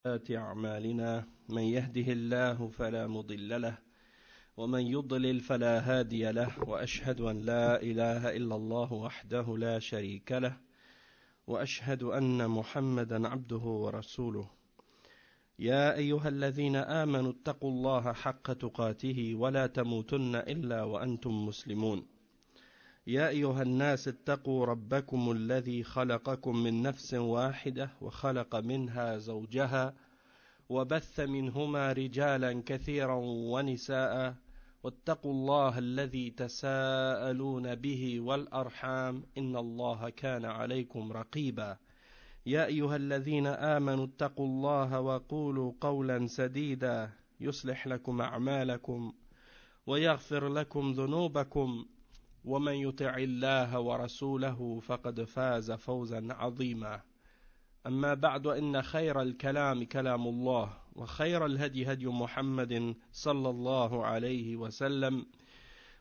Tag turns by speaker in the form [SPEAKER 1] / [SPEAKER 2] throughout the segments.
[SPEAKER 1] أعمالنا من يهده الله فلا مضل له ومن يضلل فلا هادي له وأشهد أن لا إله إلا الله وحده لا شريك له وأشهد أن محمدا عبده ورسوله يا أيها الذين آمنوا اتقوا الله حق تقاته ولا تموتن إلا وأنتم مسلمون يا أيها الناس اتقوا ربكم الذي خلقكم من نفس واحدة وخلق منها زوجها وبث منهما رجالا كثيرا ونساء واتقوا الله الذي تساءلون به والأرحام إن الله كان عليكم رقيبا يا أيها الذين آمنوا اتقوا الله وقولوا قولا سديدا يصلح لكم أعمالكم ويغفر لكم ذنوبكم ومن يطع الله ورسوله فقد فاز فوزا عظيما أما بعد إن خير الكلام كلام الله وخير الهدي هدي محمد صلى الله عليه وسلم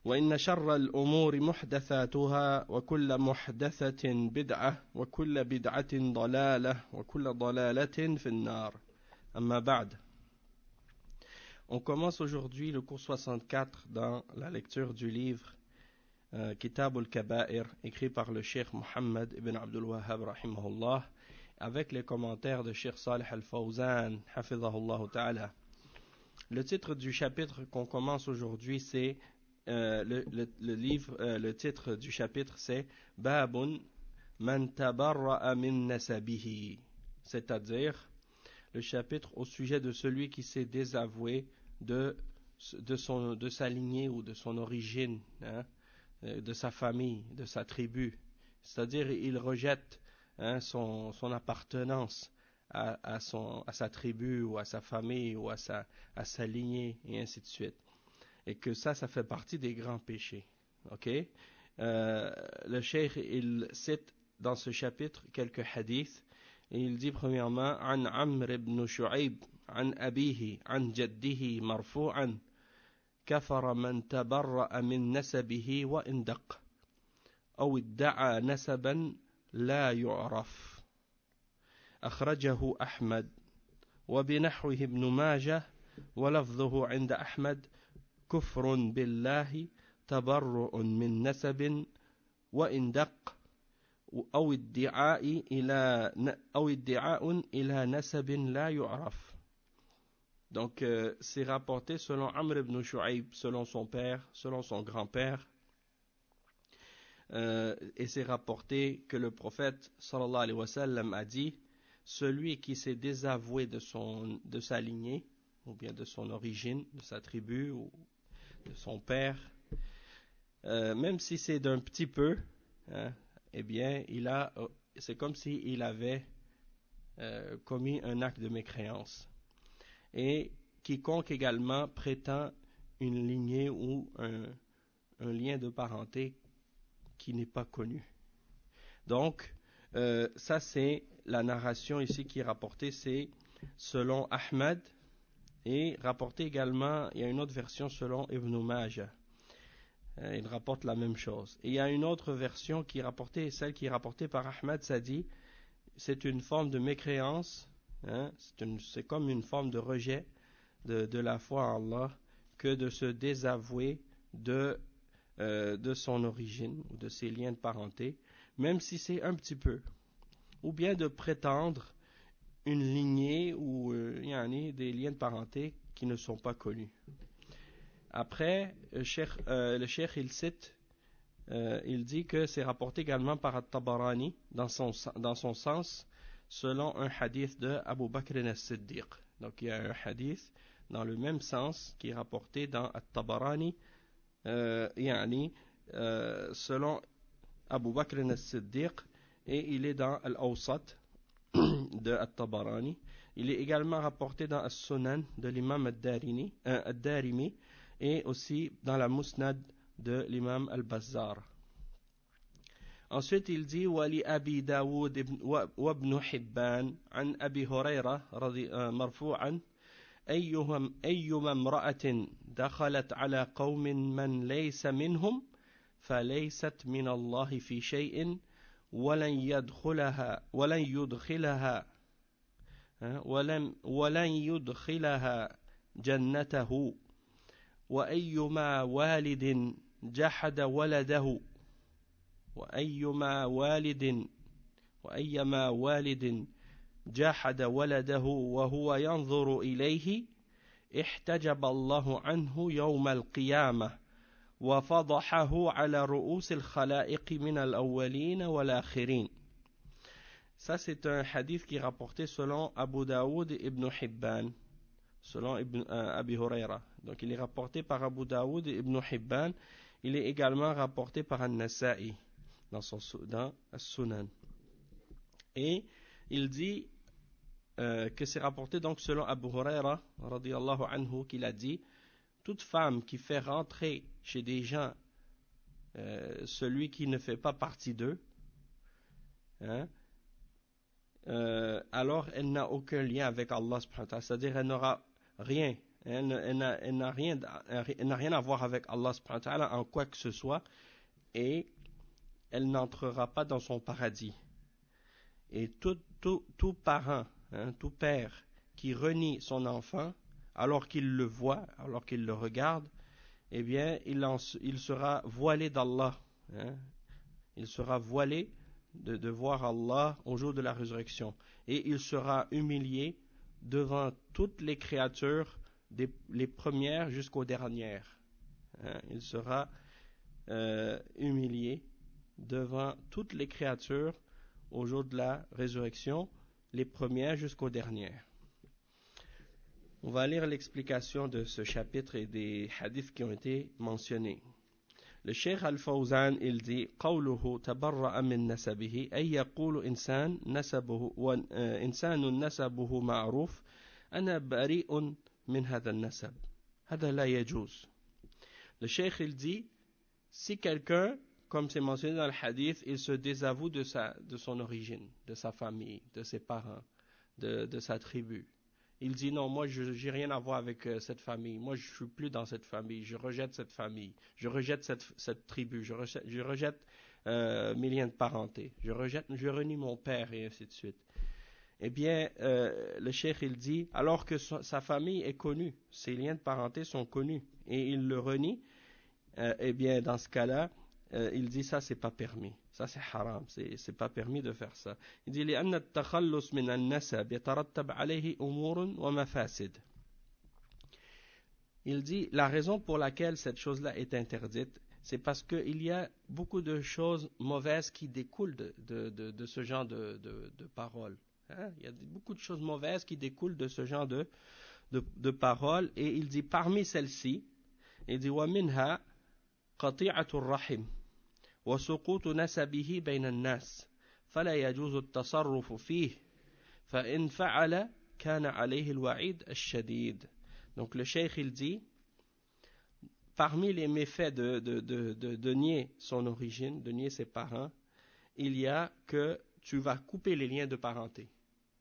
[SPEAKER 1] وإن شر الأمور محدثاتها وكل محدثة بدعة وكل بدعة ضلالة وكل ضلالة في النار أما بعد. On commence aujourd'hui le cours 64 dans la lecture du livre Kitab al-Kaba'ir, écrit par le Cheikh Mohammed ibn Abdul Wahhab rahimahullah, avec les commentaires de Cheikh Salih al-Fawzan hafidhahullah ta'ala. Le titre du chapitre qu'on commence aujourd'hui, c'est le titre du chapitre, c'est Babun man tabarra'a min nasabihi, c'est-à-dire le chapitre au sujet de celui qui s'est désavoué de sa lignée ou de son origine, de sa famille, de sa tribu, c'est-à-dire il rejette son appartenance à sa tribu ou à sa famille ou à sa lignée et ainsi de suite, et que ça fait partie des grands péchés. Ok, le cheikh il cite dans ce chapitre quelques hadiths et il dit premièrement an Amr ibn Shu'ayb an abihi an jaddihi marfu'an كفر من تبرأ من نسبه وإن دق أو ادعى نسبا لا يعرف أخرجه أحمد وبنحوه ابن ماجه ولفظه عند أحمد كفر بالله تبرؤ من نسب وإن دق أو ادعاء إلى نسب لا يعرف. Donc, c'est rapporté selon Amr ibn Shu'ayb, selon son père, selon son grand-père, et c'est rapporté que le prophète sallallahu alayhi wa sallam a dit, celui qui s'est désavoué de sa lignée, ou bien de son origine, de sa tribu, ou de son père, même si c'est d'un petit peu, eh bien, c'est comme s'il avait commis un acte de mécréance. Et quiconque également prétend une lignée ou un lien de parenté qui n'est pas connu. Donc, ça c'est la narration ici qui est rapportée, c'est selon Ahmad, et rapporté également, il y a une autre version selon Ibn Majah. Il rapporte la même chose. Et il y a une autre version qui est rapportée, celle qui est rapportée par Ahmad, ça dit, c'est une forme de mécréance, c'est comme une forme de rejet de la foi en Allah que de se désavouer de son origine ou de ses liens de parenté, même si c'est un petit peu, ou bien de prétendre une lignée ou des liens de parenté qui ne sont pas connus. Après, le cheikh il cite, il dit que c'est rapporté également par At-Tabarani dans son sens, selon un hadith de Abu Bakr as-Siddiq. Donc il y a un hadith dans le même sens qui est rapporté dans At-Tabarani, selon Abu Bakr as-Siddiq, et il est dans Al-Awsat de At-Tabarani. Il est également rapporté dans As-Sunan de l'imam Ad-Darimi et aussi dans la Musnad de l'imam Al-Bazzar. Ensuite, il dit Wali Abi Daoud wa ibn Hibban an Abi Hurayra marfu'an أيما امرأة دخلت على قوم من ليس منهم فليست من الله في شيء ولن يدخلها ولن يدخلها جنته وأيما والد جحد ولده وأيما والد جحد ولده وهو ينظر إليه احتجب الله عنه يوم القيامة وفضحه على رؤوس الخلائق من الأولين والآخرين. Ça c'est un hadith qui est rapporté selon Abu Daoud et Ibn Hibban, selon Abi Huraira. Donc il est rapporté par Abu Daoud et Ibn Hibban. Il est également rapporté par An-Nasa'i dans As-Sunan. Et il dit que c'est rapporté donc selon Abu Huraira radiyallahu anhu qu'il a dit: toute femme qui fait rentrer chez des gens celui qui ne fait pas partie d'eux, alors elle n'a aucun lien avec Allah subhanahu wa ta'ala, c'est-à-dire elle n'aura rien, elle n'a rien à voir avec Allah subhanahu wa ta'ala en quoi que ce soit, et elle n'entrera pas dans son paradis. Et tout parent, tout père qui renie son enfant alors qu'il le voit, alors qu'il le regarde, eh bien il sera voilé d'Allah, il sera voilé de voir Allah au jour de la résurrection, et il sera humilié devant toutes les créatures, les premières jusqu'aux dernières. Il sera humilié devant toutes les créatures au jour de la résurrection, les premières jusqu'aux dernières. On va lire l'explication de ce chapitre et des hadiths qui ont été mentionnés. Le Cheikh Al-Fawzan, il dit: قوله تبرأ من نسبه أي يقول إنسان نسبه معروف أنا بريء من هذا النسب هذا لا يجوز. Le Cheikh, il dit, si quelqu'un, comme c'est mentionné dans le hadith, il se désavoue de son origine, de sa famille, de ses parents, de sa tribu. Il dit non, moi je n'ai rien à voir avec cette famille, moi je ne suis plus dans cette famille, je rejette cette famille, je rejette cette tribu, je rejette mes liens de parenté, je renie mon père, et ainsi de suite. Eh bien, le cheikh il dit, alors que sa famille est connue, ses liens de parenté sont connus, et il le renie, eh bien dans ce cas-là, il dit ça c'est pas permis, ça c'est haram, c'est pas permis de faire ça. Il dit لأن التخلص من النسب يترتب عليه أمور ومفاسد. Il dit la raison pour laquelle cette chose-là est interdite, c'est parce qu'il y a beaucoup de choses mauvaises qui découlent de ce genre de paroles. Il y a beaucoup de choses mauvaises qui découlent de ce genre de paroles, et il dit parmi celles-ci, il dit ومنها قطيعة الرحم وسقوط نسبه بين الناس فلا يجوز التصرف فيه فإن فعل كان عليه الوعيد الشديد. Donc le cheikh il dit, parmi les méfaits de nier son origine, de nier ses parents, il y a que tu vas couper les liens de parenté,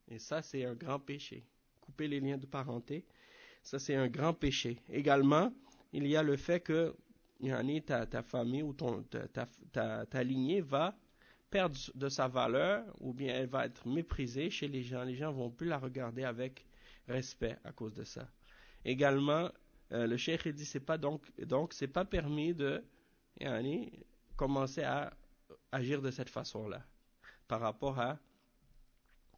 [SPEAKER 1] et ça c'est un grand péché. Couper les liens de parenté, ça c'est un grand péché. Également, il y a le fait que ta famille ou ta lignée va perdre de sa valeur, ou bien elle va être méprisée chez les gens. Les gens vont plus la regarder avec respect à cause de ça. Également, le cheikh dit c'est pas donc c'est pas permis de commencer à agir de cette façon-là par rapport à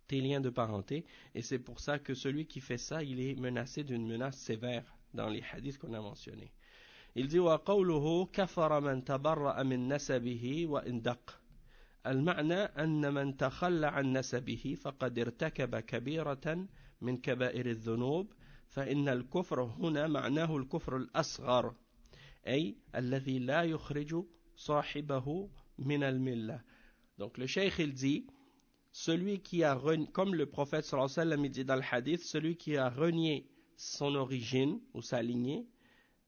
[SPEAKER 1] tes liens de parenté, et c'est pour ça que celui qui fait ça, il est menacé d'une menace sévère dans les hadiths qu'on a mentionnés. Il dit وقوله كفر من تبرأ من نسبه وإن دق المعنى أن من تخلى عن نسبه فقد ارتكب كبيرة من كبائر الذنوب فإن الكفر هنا معناه الكفر الأصغر أي الذي لا يخرج صاحبه من الملة. Donc le cheikh il dit, celui qui a comme le prophète sallallahu alayhi wa sallam dit dans le hadith, celui qui a renié son origine ou sa lignée,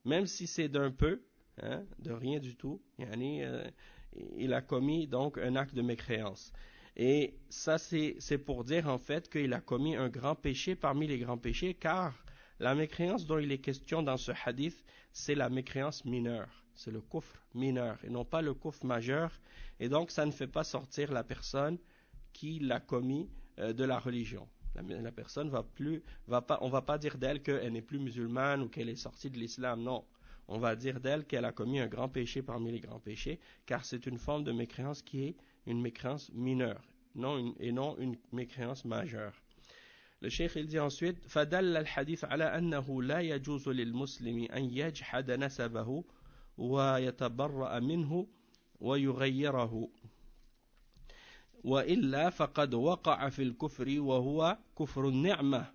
[SPEAKER 1] même si c'est d'un peu, de rien du tout, il a commis donc un acte de mécréance. Et ça c'est pour dire en fait qu'il a commis un grand péché parmi les grands péchés, car la mécréance dont il est question dans ce hadith, c'est la mécréance mineure, c'est le kufr mineur et non pas le kufr majeur, et donc ça ne fait pas sortir la personne qui l'a commis de la religion. La personne on va pas dire d'elle qu'elle n'est plus musulmane ou qu'elle est sortie de l'islam, non. On va dire d'elle qu'elle a commis un grand péché parmi les grands péchés, car c'est une forme de mécréance qui est une mécréance mineure, et non une mécréance majeure. Le cheikh il dit ensuite فدل الحديث على أنه لا يجوز للمسلم أن يجحد نسبه ويتبرأ منه ويغيره وإلا فقد وقع في الكفر وهو كفر النعمة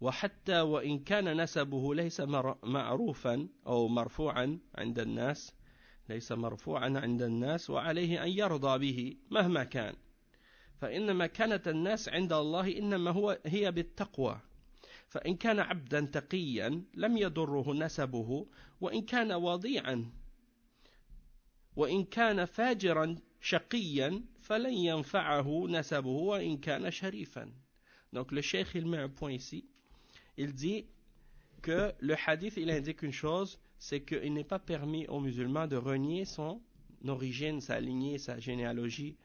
[SPEAKER 1] وحتى وإن كان نسبه ليس معروفا أو مرفوعا عند الناس وعليه أن يرضى به مهما كان فإن مكانة الناس عند الله إنما هي بالتقوى فإن كان عبدا تقيا لم يضره نسبه وإن كان وضيعا وإن كان فاجرا شقيا فلن ينفعه نسبه وإن كان شريفا. Donc le cheikh il met un point ici. Il dit que le hadith il indique une chose, c'est qu'il n'est pas permis aux musulmans de renier son origine, sa lignée, sa généalogie.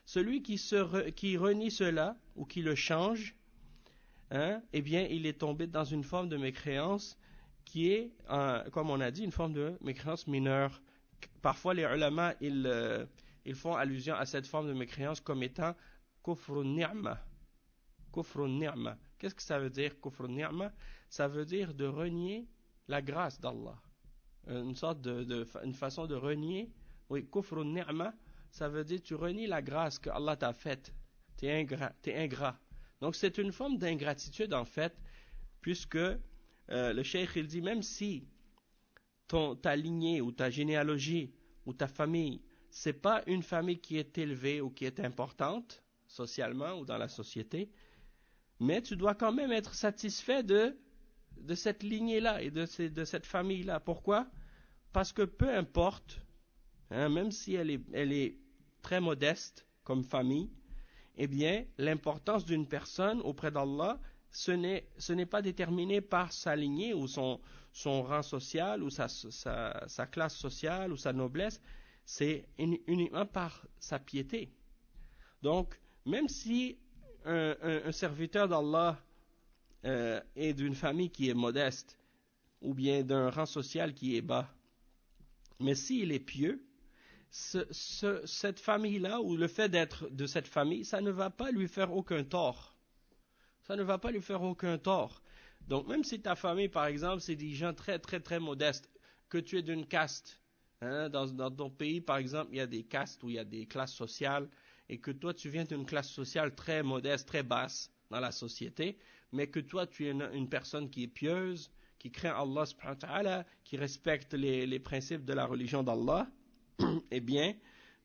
[SPEAKER 1] Celui qui renie cela ou qui le change, eh bien il est tombé dans une forme de mécréance qui est, comme on a dit, une forme de mécréance mineure. Parfois les ulama ils font allusion à cette forme de mécréance comme étant kufrun ni'ma. Kufrun ni'ma. Qu'est-ce que ça veut dire kufrun ni'ma? Ça veut dire de renier la grâce d'Allah. Une sorte une façon de renier. Oui, kufrun ni'ma, ça veut dire tu renies la grâce que Allah t'a faite. T'es ingrat. Donc c'est une forme d'ingratitude en fait, puisque le cheikh il dit même si ta lignée ou ta généalogie ou ta famille, c'est pas une famille qui est élevée ou qui est importante socialement ou dans la société, mais tu dois quand même être satisfait de cette lignée-là et de cette famille-là. Pourquoi? Parce que peu importe, même si elle est très modeste comme famille, eh bien, l'importance d'une personne auprès d'Allah, ce n'est pas déterminé par sa lignée ou son rang social ou sa classe sociale ou sa noblesse, c'est uniquement par sa piété. Donc, même si un serviteur d'Allah est d'une famille qui est modeste ou bien d'un rang social qui est bas, mais s'il est pieux, cette famille-là ou le fait d'être de cette famille, ça ne va pas lui faire aucun tort. Ça ne va pas lui faire aucun tort. Donc même si ta famille, par exemple, c'est des gens très très très modestes, que tu es d'une caste, dans ton pays, par exemple, il y a des castes où il y a des classes sociales, et que toi tu viens d'une classe sociale très modeste, très basse dans la société, mais que toi tu es une personne qui est pieuse, qui craint Allah subhanahu wa ta'ala, qui respecte les principes de la religion d'Allah, eh bien,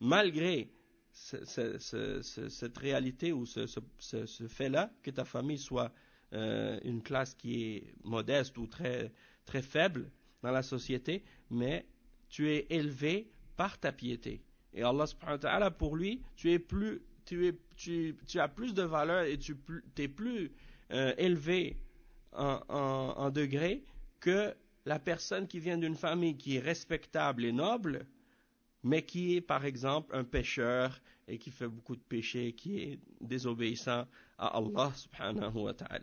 [SPEAKER 1] malgré cette réalité ou ce fait-là, que ta famille soit une classe qui est modeste ou très, très faible dans la société, mais tu es élevé par ta piété. Et Allah subhanahu wa ta'ala, pour lui, tu as plus de valeur et tu es plus élevé en degré que la personne qui vient d'une famille qui est respectable et noble, mais qui est par exemple un pécheur et qui fait beaucoup de péchés, qui est désobéissant à Allah subhanahu wa ta'ala.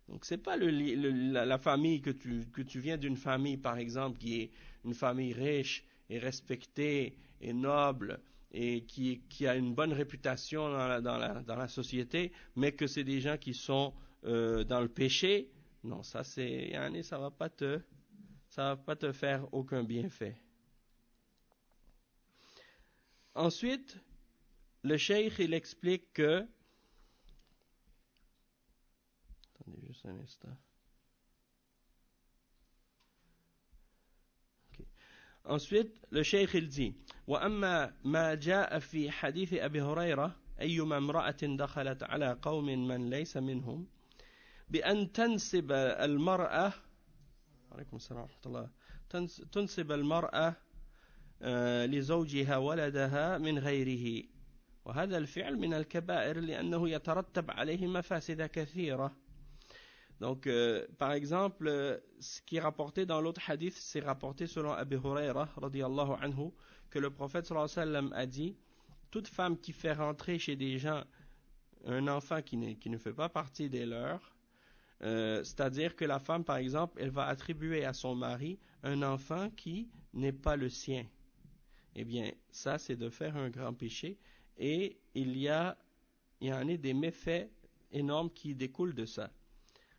[SPEAKER 1] Donc c'est pas la famille que tu viens d'une famille par exemple qui est une famille riche et respectée et noble et qui a une bonne réputation dans la société, mais que c'est des gens qui sont dans le péché. Non, ça va pas te faire aucun bienfait. Ensuite, le cheikh il explique que, attendez juste un instant. Okay. Ensuite, le cheikh il dit: وأما ما جاء في حديث أبي هريرة أيما امرأة دخلت على قوم من ليس منهم بأن تنسب المرأة عليكم السلام ورحمة الله تنسب المرأة لزوجها ولدها من غيره وهذا الفعل من الكبائر لأنه يترتب عليه مفاسد كثيرة. Donc par exemple ce qui est rapporté dans l'autre hadith, c'est rapporté selon Abu Huraira radiyallahu anhu que le prophète sallallahu alayhi wa sallam a dit: toute femme qui fait rentrer chez des gens un enfant qui ne fait pas partie des leurs, c'est-à-dire que la femme, par exemple, elle va attribuer à son mari un enfant qui n'est pas le sien. Eh bien, ça, c'est de faire un grand péché. Et il y en a des méfaits énormes qui découlent de ça.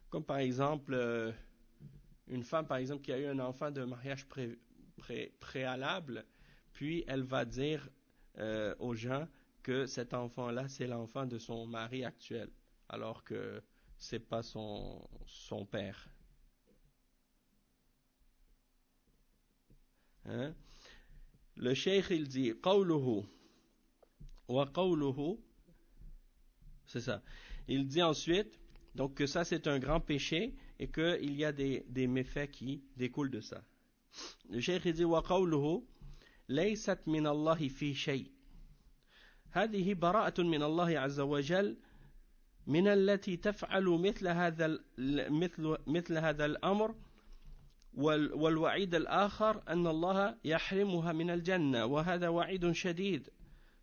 [SPEAKER 1] Comme par exemple, une femme, par exemple, qui a eu un enfant d'un mariage préalable, puis elle va dire aux gens que cet enfant-là, c'est l'enfant de son mari actuel, alors que c'est pas son père. Hein? Le cheikh, il dit, qawluhu wa qawluhu, c'est ça. Il dit ensuite, donc que ça c'est un grand péché et qu'il y a des méfaits qui découlent de ça. Le cheikh, il dit, wa qawluhu, laysat min Allahi fi shay. هذه براءة من الله عز وجل من التي تفعل مثل هذا الأمر والوعيد الآخر أن الله يحرمها من الجنة وهذا وعيد شديد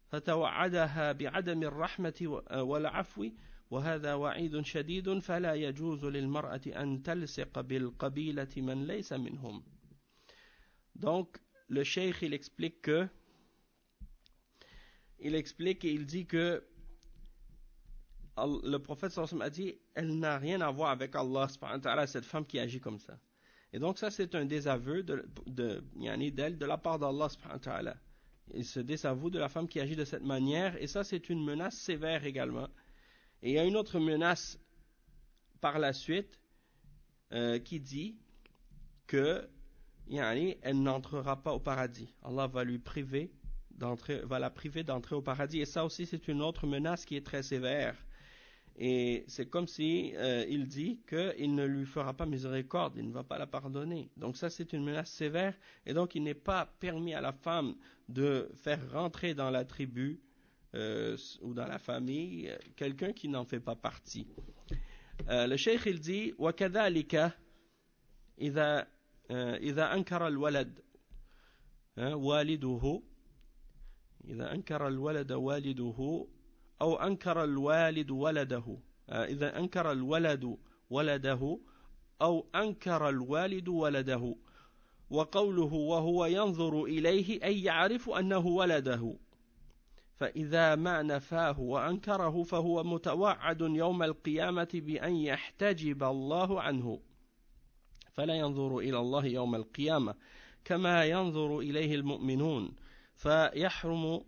[SPEAKER 1] فتوعدها بعدم الرحمة والعفو وهذا وعيد شديد فلا يجوز للمرأة أن تلصق بالقبيلة من ليس منهم. Donc le cheikh il explique et il dit que le prophète sallallahu alayhi wa sallam a dit elle n'a rien à voir avec Allah subhanahu wa ta'ala, cette femme qui agit comme ça. Et donc ça c'est un désaveu d'elle de la part d'Allah subhanahu wa ta'ala. Il se désavoue de la femme qui agit de cette manière et ça c'est une menace sévère également. Et il y a une autre menace par la suite qui dit que elle n'entrera pas au paradis. Allah va la priver d'entrer au paradis et ça aussi c'est une autre menace qui est très sévère. Et c'est comme si il dit qu'il ne lui fera pas miséricorde, il ne va pas la pardonner. Donc ça c'est une menace sévère et donc il n'est pas permis à la femme de faire rentrer dans la tribu ou dans la famille quelqu'un qui n'en fait pas partie. Le cheikh il dit وكذلك إذا أنكر الولد والده إذا أنكر الولد والده أو أنكر الوالد ولده إذا أنكر الولد ولده أو أنكر الوالد ولده وقوله وهو ينظر إليه أي يعرف أنه ولده فإذا ما نفاه وأنكره فهو متوعد يوم القيامة بأن يحتجب الله عنه فلا ينظر إلى الله يوم القيامة كما ينظر إليه المؤمنون فيحرم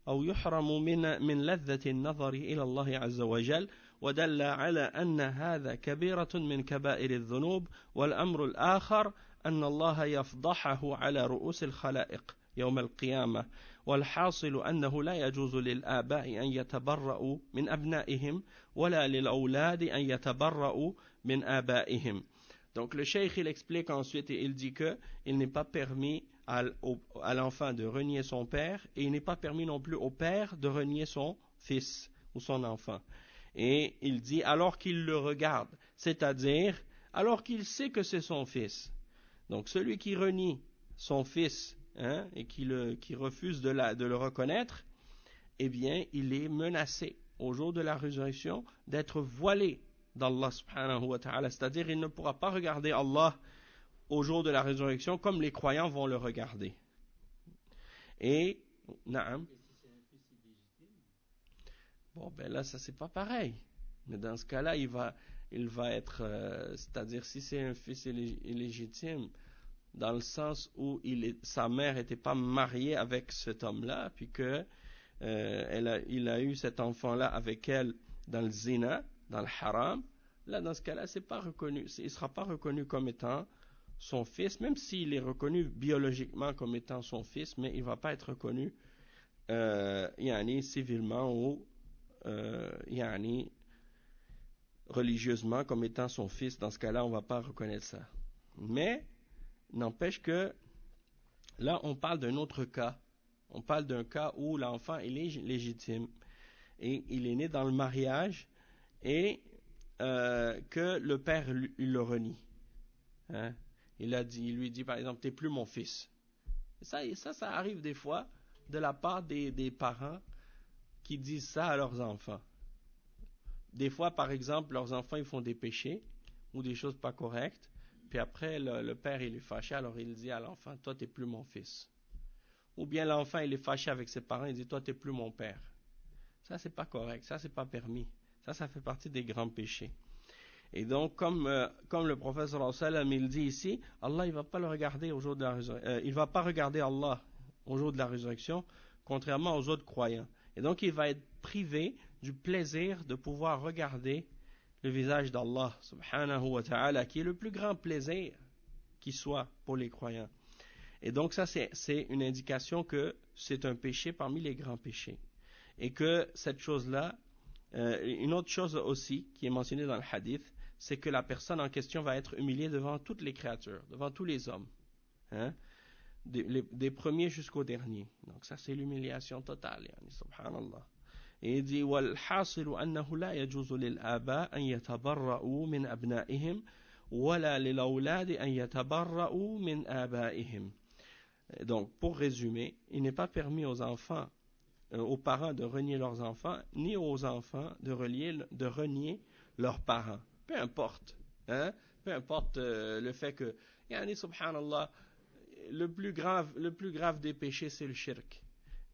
[SPEAKER 1] أو يحرم من لذة النظر إلى الله عز وجل ودل على أن هذا كبيرة من كبائر الذنوب والأمر الآخر أن الله يفضحه على رؤوس الخلائق يوم القيامة والحاصل أنه لا يجوز للآباء أن يتبرؤوا من أبنائهم ولا للأولاد أن يتبرؤوا من آبائهم. Donc le cheikh il explique ensuite et il dit que il n'est pas permis à l'enfant de renier son père et il n'est pas permis non plus au père de renier son fils ou son enfant. Et il dit alors qu'il le regarde, c'est-à-dire alors qu'il sait que c'est son fils. Donc celui qui renie son fils et qui refuse de le reconnaître, eh bien il est menacé au jour de la résurrection d'être voilé d'Allah subhanahu wa ta'ala, c'est-à-dire il ne pourra pas regarder Allah au jour de la résurrection comme les croyants vont le regarder. Et naam. Bon ben là ça c'est pas pareil. Mais dans ce cas-là il va être c'est-à-dire si c'est un fils illégitime dans le sens où sa mère n'était pas mariée avec cet homme-là puis que il a eu cet enfant-là avec elle dans le zina, dans le haram, là dans ce cas-là c'est pas reconnu, il sera pas reconnu comme étant son fils, même s'il est reconnu biologiquement comme étant son fils, mais il va pas être reconnu civilement ou religieusement comme étant son fils. Dans ce cas-là on va pas reconnaître ça, mais n'empêche que là on parle d'un autre cas. On parle d'un cas où l'enfant est légitime et il est né dans le mariage et que le père il le renie. Il lui dit par exemple t'es plus mon fils. Ça arrive des fois de la part des parents qui disent ça à leurs enfants. Des fois, par exemple, leurs enfants ils font des péchés ou des choses pas correctes, puis après le père il est fâché, alors il dit à l'enfant, toi t'es plus mon fils. Ou bien l'enfant il est fâché avec ses parents, il dit, toi t'es plus mon père. Ça c'est pas correct, ça c'est pas permis. Ça fait partie des grands péchés. Et donc, comme le prophète sallallahu alayhi wa sallam, il dit ici, Allah, il va pas le regarder au jour de la résurrection, il va pas regarder Allah au jour de la résurrection, contrairement aux autres croyants. Et donc, il va être privé du plaisir de pouvoir regarder le visage d'Allah, subhanahu wa ta'ala, qui est le plus grand plaisir qui soit pour les croyants. Et donc, ça, c'est une indication que c'est un péché parmi les grands péchés. Et que cette chose-là, une autre chose aussi qui est mentionnée dans le hadith, c'est que la personne en question va être humiliée devant toutes les créatures, devant tous les hommes, hein, des premiers jusqu'aux derniers. Donc ça c'est l'humiliation totale, yani, subhanallah. Et il dit والحاصل أنه لا يجوز للآباء أن يتبرؤوا من أبنائهم ولا للأولاد أن يتبرؤوا من آبائهم. Donc pour résumer, il n'est pas permis aux enfants aux parents de renier leurs enfants, ni aux enfants de renier leurs parents. Peu importe. Hein? Peu importe le fait que, yani, subhanallah, le plus grave des péchés, c'est le shirk.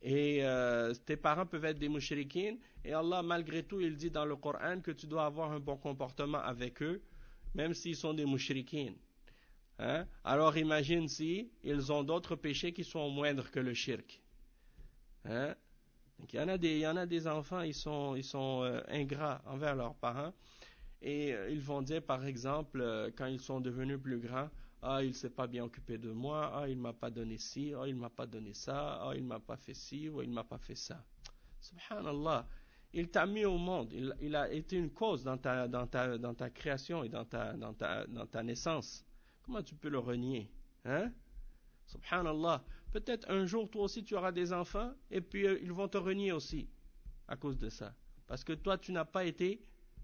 [SPEAKER 1] Et tes parents peuvent être des mushrikines, et Allah, malgré tout, il dit dans le Coran que tu dois avoir un bon comportement avec eux, même s'ils sont des mushrikines. Hein? Alors imagine si ils ont d'autres péchés qui sont moindres que le shirk. Hein? Donc, il y en a des enfants, ils sont ingrats envers leurs parents et ils vont dire par exemple quand ils sont devenus plus grands, ah il s'est pas bien occupé de moi, ah il m'a pas donné ci, ah il m'a pas donné ça, ah il m'a pas fait ci ou il m'a pas fait ça. Subhanallah, il t'a mis au monde, il a été une cause dans ta création et dans ta naissance. Comment tu peux le renier, hein? Subhanallah, peut-être un jour toi aussi tu auras des enfants et puis ils vont te renier aussi à cause de ça. Parce que toi tu n'as pas été,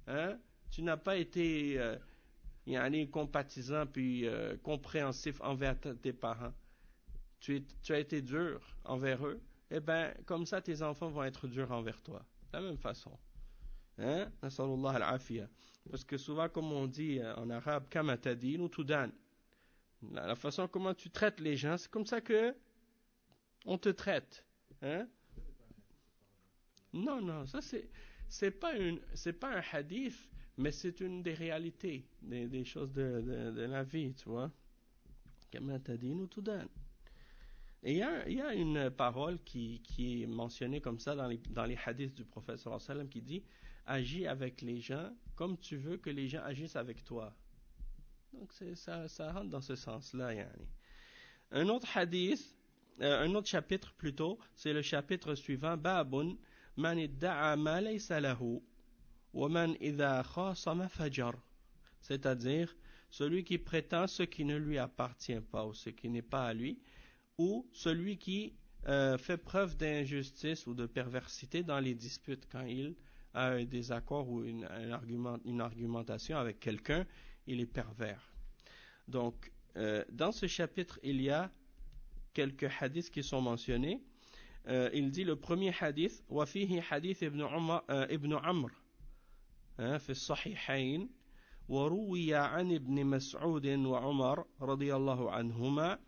[SPEAKER 1] hein, yani, compatisant puis compréhensif envers tes parents. Tu as été dur envers eux, et bien comme ça tes enfants vont être durs envers toi. De la même façon. Hein? Nasallallahu al-afiya. Parce que souvent comme on dit en arabe, kama tadin ou tudan. La façon comment tu traites les gens, c'est comme ça que on te traite. Hein? Non, ça c'est pas un hadith, mais c'est une des réalités, des choses de la vie, tu vois. Kama tadin tu dan. Et il y a une parole qui est mentionnée comme ça dans les hadiths du prophète sallallahu alayhi wa sallam qui dit agis avec les gens comme tu veux que les gens agissent avec toi. Donc ça rentre dans ce sens-là, yani. Un autre hadith, un autre chapitre plutôt, c'est le chapitre suivant, Babun man idda'a ma laysa lahu wa man idha khasama fajar. C'est-à-dire celui qui prétend ce qui ne lui appartient pas ou ce qui n'est pas à lui, ou celui qui fait preuve d'injustice ou de perversité dans les disputes quand il a un désaccord ou une argumentation avec quelqu'un, il est pervers. Donc, dans ce chapitre, il y a quelques hadiths qui sont mentionnés. Il dit le premier hadith, وفيه حديث ابن عمرو في الصحيحين وروي عن ابن مسعود وعمر رضي الله عنهما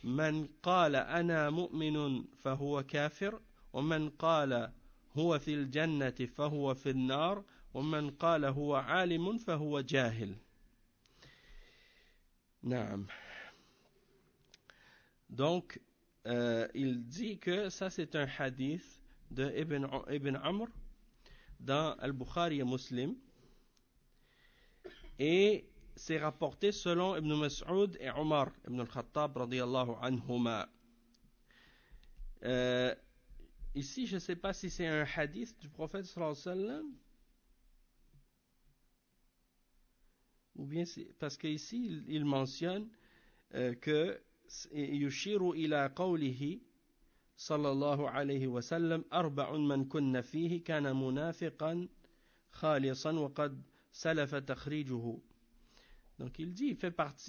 [SPEAKER 1] من قال أنا مؤمن فهو كافر ومن قال هو في الجنة فهو في النار ومن قال هو عالم فهو جاهل. Naam. Donc, il dit que ça c'est un hadith de Ibn Amr dans Al-Bukhari et Muslim et c'est rapporté selon Ibn Mas'ud et Omar Ibn al-Khattab radiyallahu anhuma. Ici, je ne sais pas si c'est un hadith du prophète sallallahu alayhi wa sallam ou bien parce qu'ici il mentionne que يشير إلى قوله صلى الله عليه وسلم أربع من كن فيه كان منافقا خالصا وقد سلف تخريجه. Donc il dit,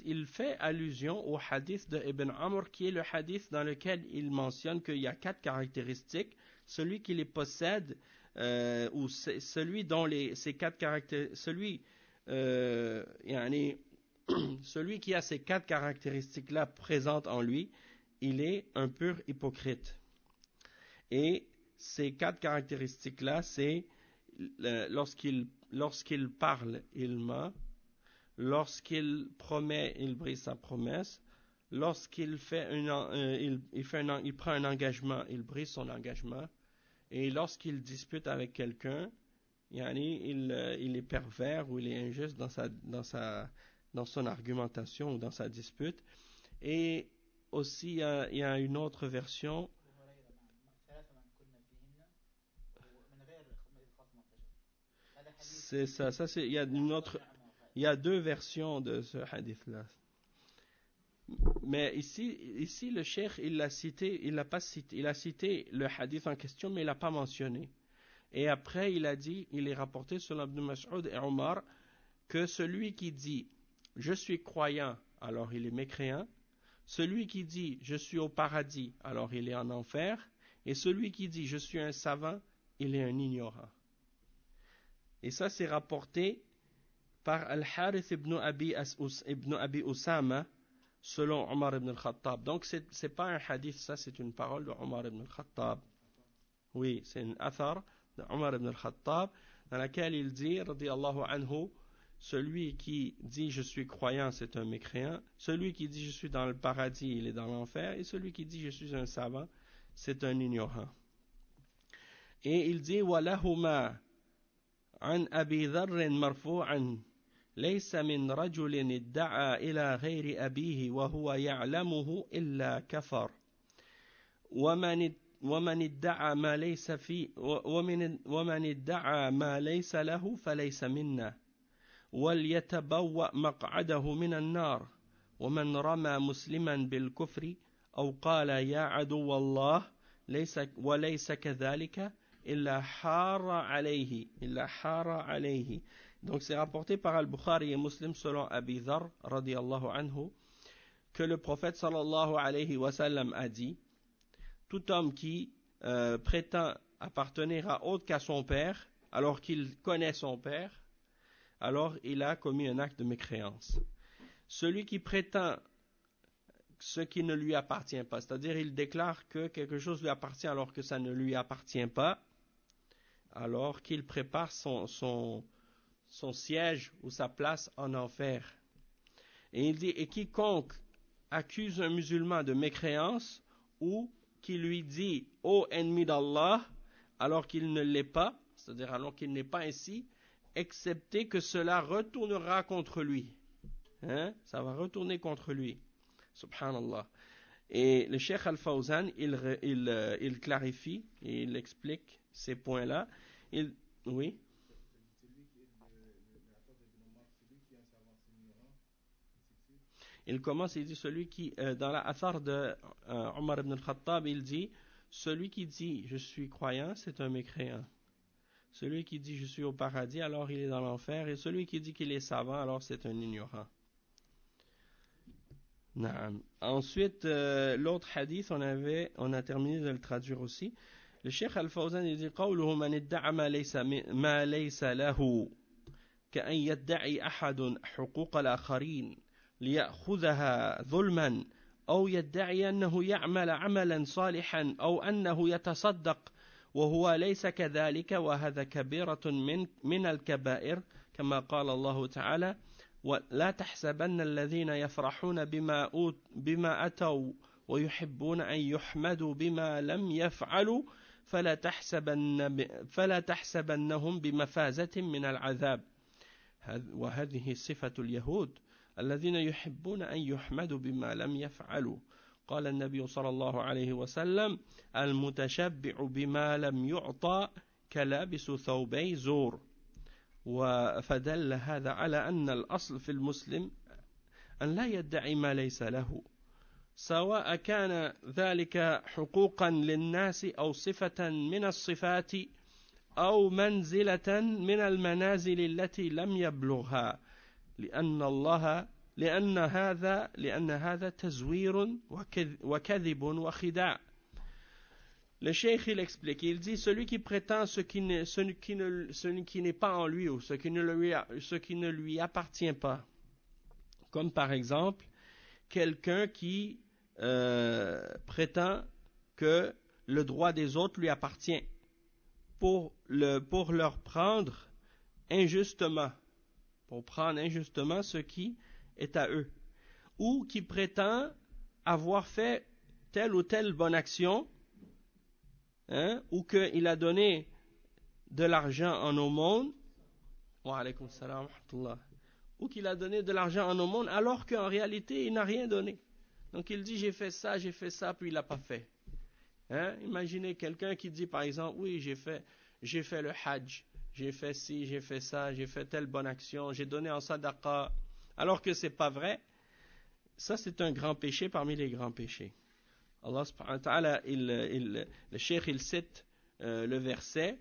[SPEAKER 1] il fait allusion au hadith de Ibn Amr qui est le hadith dans lequel il mentionne qu'il y a 4 caractéristiques. Celui qui les possède ou celui dont ces quatre caractères, celui qui a ces quatre caractéristiques-là présentes en lui, il est un pur hypocrite. Et ces quatre caractéristiques-là, c'est lorsqu'il parle, il ment, lorsqu'il promet, il brise sa promesse, lorsqu'il fait il prend un engagement, il brise son engagement, et lorsqu'il dispute avec quelqu'un, il est pervers ou il est injuste dans son argumentation ou dans sa dispute. Et aussi, il y a une autre version. C'est ça, il y a deux versions de ce hadith-là. Mais ici, le cheikh, il a cité le hadith en question, mais il l'a pas mentionné. Et après, il est rapporté selon Ibn Mas'ud et Omar, que celui qui dit « Je suis croyant », alors il est mécréant. Celui qui dit « Je suis au paradis », alors il est en enfer. Et celui qui dit « Je suis un savant », il est un ignorant. Et ça, c'est rapporté par Al-Harith ibn Abi Usama, selon Omar ibn al-Khattab. Donc, c'est pas un hadith, ça, c'est une parole de Omar ibn al-Khattab. Oui, c'est une athar de Omar ibn al-Khattab, dans laquelle il dit, radiyallahu anhu, celui qui dit je suis croyant, c'est un mécréant. Celui qui dit je suis dans le paradis, il est dans l'enfer. Et celui qui dit je suis un savant, c'est un ignorant. Et il dit, walahuma an Abi Dharr marfu'an. ليس من رجل ادعى إلى غير أبيه وهو يعلمه إلا كفر ومن ادعى ما ليس له فليس منا وليتبوأ مقعده من النار ومن رمى مسلما بالكفر أو قال يا عدو الله وليس كذلك إلا حار عليه. Donc c'est rapporté par Al-Bukhari et Muslim selon Abi Dharr radiyallahu anhu que le prophète sallallahu alayhi wa sallam a dit: tout homme qui prétend appartenir à autre qu'à son père alors qu'il connaît son père, alors il a commis un acte de mécréance. Celui qui prétend ce qui ne lui appartient pas, c'est-à-dire il déclare que quelque chose lui appartient alors que ça ne lui appartient pas, alors qu'il prépare son siège ou sa place en enfer. Et il dit, et quiconque accuse un musulman de mécréance ou qui lui dit ô ennemi d'Allah alors qu'il ne l'est pas, c'est-à-dire alors qu'il n'est pas ainsi, excepté que cela retournera contre lui. Ça va retourner contre lui. Subhanallah. Et le Cheikh Al-Fawzan, il clarifie et il explique ces points-là. Oui. Il commence, il dit celui qui, dans la athar de Omar ibn al-Khattab, il dit celui qui dit je suis croyant, c'est un mécréant. Celui qui dit je suis au paradis, alors il est dans l'enfer. Et celui qui dit qu'il est savant, alors c'est un ignorant. Naam. Ensuite, l'autre hadith, on a terminé de le traduire aussi. Le Cheikh Al-Fawzan, il dit قوله من ادعى ما ليس له كأن يدعي أحد حقوق الآخرين ليأخذها ظلما أو يدعي أنه يعمل عملا صالحا أو أنه يتصدق وهو ليس كذلك وهذا كبيرة من الكبائر كما قال الله تعالى ولا تحسبن الذين يفرحون بما أتوا ويحبون أن يحمدوا بما لم يفعلوا فلا تحسبنهم بمفازة من العذاب وهذه صفة اليهود الذين يحبون أن يحمدوا بما لم يفعلوا قال النبي صلى الله عليه وسلم المتشبع بما لم يعطى كلابس ثوبي زور فدل هذا على أن الأصل في المسلم أن لا يدعي ما ليس له سواء كان ذلك حقوقا للناس أو صفة من الصفات أو منزلة من المنازل التي لم يبلغها لأن هذا تزوير وكذب وخداع. le cheikh il explique, il dit celui qui prétend ce qui n'est pas en lui ou ce qui ne lui appartient pas, comme par exemple quelqu'un qui prétend que le droit des autres lui appartient pour leur prendre injustement, ce qui est à eux, ou qui prétend avoir fait telle ou telle bonne action, ou qu'il a donné de l'argent en aumône, wa alaykoum salam wa rahmatullah, ou qu'il a donné de l'argent en aumône alors qu'en réalité il n'a rien donné. Donc il dit j'ai fait ça, puis il l'a pas fait. Imaginez quelqu'un qui dit par exemple oui j'ai fait le hajj, j'ai fait ci, j'ai fait ça, j'ai fait telle bonne action, j'ai donné en sadaqa, alors que c'est pas vrai. Ça c'est un grand péché parmi les grands péchés. Allah subhanahu wa ta'ala, le cheikh il cite le verset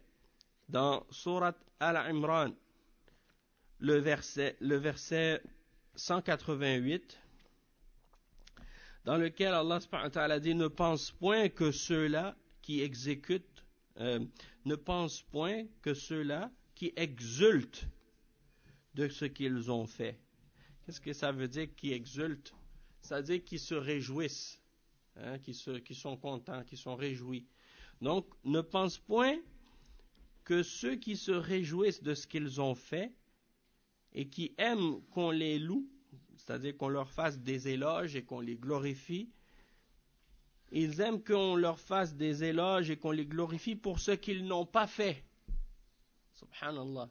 [SPEAKER 1] dans Surat Al-Imran, le verset 188, dans lequel Allah subhanahu wa ta'ala dit ne pense point que ceux-là qui exécutent, ne pense point que ceux-là qui exultent de ce qu'ils ont fait. Qu'est-ce que ça veut dire qui exultent? Ça veut dire qu'ils se réjouissent, qui sont contents, qui sont réjouis. Donc, ne pense point que ceux qui se réjouissent de ce qu'ils ont fait et qui aiment qu'on les loue, c'est-à-dire qu'on leur fasse des éloges et qu'on les glorifie, ils aiment qu'on leur fasse des éloges et qu'on les glorifie pour ce qu'ils n'ont pas fait. Subhanallah.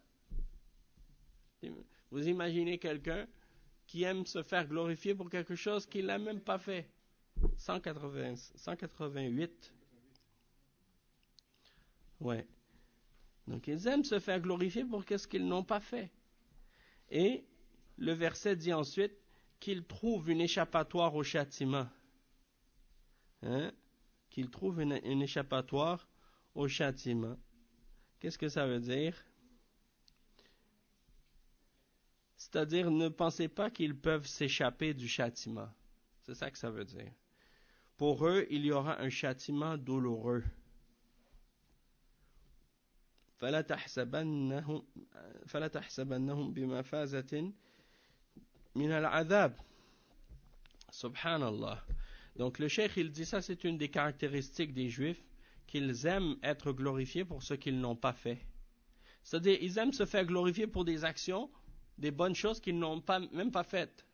[SPEAKER 1] Vous imaginez quelqu'un qui aime se faire glorifier pour quelque chose qu'il n'a même pas fait. 188. Ouais. Donc ils aiment se faire glorifier pour ce qu'ils n'ont pas fait. Et le verset dit ensuite qu'ils trouvent une échappatoire au châtiment. Qu'ils trouvent une échappatoire au châtiment. Qu'est-ce que ça veut dire? C'est-à-dire, ne pensez pas qu'ils peuvent s'échapper du châtiment. C'est ça que ça veut dire. Pour eux, il y aura un châtiment douloureux. فَلَا تَحْسَبَنَّهُمْ بِمَفَازَةٍ مِنَ الْعَذَابِ. Subhanallah. Donc le cheikh il dit ça, c'est une des caractéristiques des juifs, qu'ils aiment être glorifiés pour ce qu'ils n'ont pas fait. C'est-à-dire, ils aiment se faire glorifier pour des actions, des bonnes choses qu'ils n'ont même pas faites.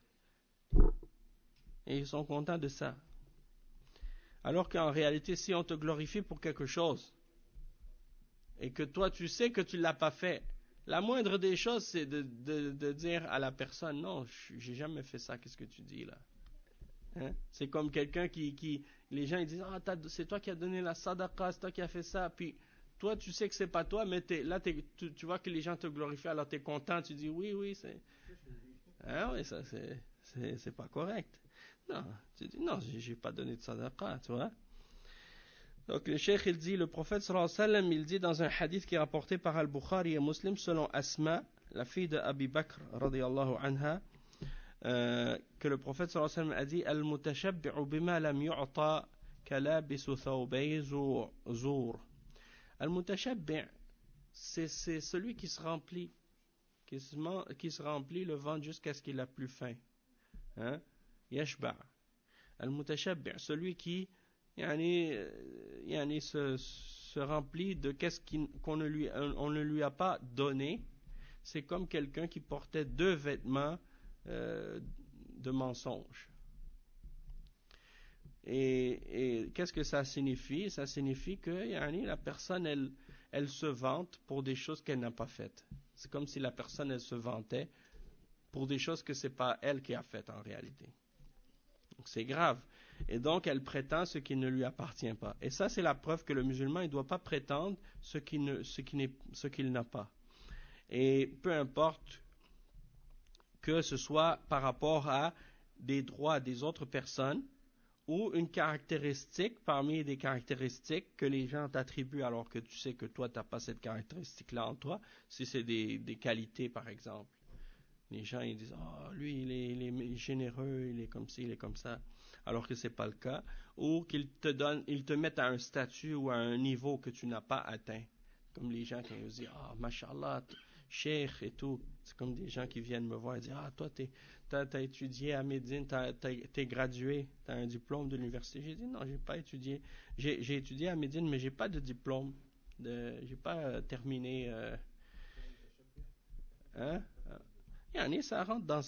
[SPEAKER 1] Et ils sont contents de ça. Alors qu'en réalité, si on te glorifie pour quelque chose, et que toi tu sais que tu ne l'as pas fait, la moindre des choses c'est de dire à la personne, non, j'ai jamais fait ça, qu'est-ce que tu dis là? C'est comme quelqu'un qui les gens ils disent, c'est toi qui as donné la sadaqa, c'est toi qui as fait ça, puis toi tu sais que c'est pas toi, mais tu vois que les gens te glorifient, alors tu es content, tu dis oui, c'est... oui, ça c'est pas correct. Non, tu dis non, j'ai pas donné de sadaqa, tu vois. Donc le cheikh il dit, le prophète sallallahu alayhi wa sallam, il dit dans un hadith qui est rapporté par Al-Bukhari et Muslim selon Asma, la fille de Abi Bakr radiyallahu anha, que le prophète sallallahu alayhi wa sallam a dit Al-mutashabbi'u bima lam yu'ta kalabisu thawbay zur. Al-mutashabbi' c'est celui qui se remplit le ventre jusqu'à ce qu'il a plus faim. Yashba'. Al-mutashabbi', celui qui se remplit de qu'est-ce qu'on ne lui a pas donné. C'est comme quelqu'un qui portait 2 vêtements de mensonge. Et qu'est-ce que ça signifie? Ça signifie que la personne elle se vante pour des choses qu'elle n'a pas faites. C'est comme si la personne elle se vantait pour des choses que c'est pas elle qui a faites en réalité. Donc c'est grave. Et donc elle prétend ce qui ne lui appartient pas. Et ça c'est la preuve que le musulman il doit pas prétendre ce qu'il n'a pas. Et peu importe que ce soit par rapport à des droits des autres personnes ou une caractéristique parmi des caractéristiques que les gens t'attribuent alors que tu sais que toi tu n'as pas cette caractéristique-là en toi, si c'est des qualités par exemple. Les gens ils disent lui il est généreux, il est comme ci, il est comme ça, alors que c'est pas le cas, ou ils te mettent à un statut ou à un niveau que tu n'as pas atteint, comme les gens qui nous disent mashallah cheikh et tout, c'est comme des gens qui viennent me voir et disent toi t'as étudié à Médine, t'es gradué, t'as un diplôme de l'université. J'ai dit non, j'ai pas étudié, j'ai étudié à Médine mais j'ai pas de diplôme, j'ai pas terminé hein. Yani, ça rentre dans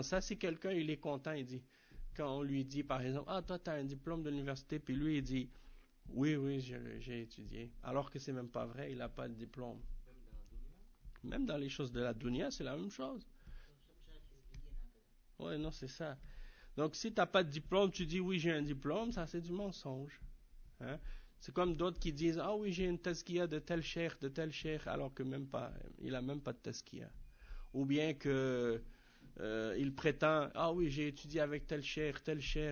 [SPEAKER 1] ça. Si quelqu'un il est content, il dit, quand on lui dit par exemple, toi tu as un diplôme de l'université, puis lui il dit, oui, j'ai étudié, alors que c'est même pas vrai, il n'a pas de diplôme. Même dans les choses de la dunya, c'est la même chose. Ouais, non, c'est ça. Donc si t'as pas de diplôme, tu dis oui j'ai un diplôme, ça c'est du mensonge. Hein? C'est comme d'autres qui disent oui j'ai une tazkiya de tel cheikh, alors que même pas, il a même pas de tazkiya. Ou bien que il prétend oui j'ai étudié avec tel cheikh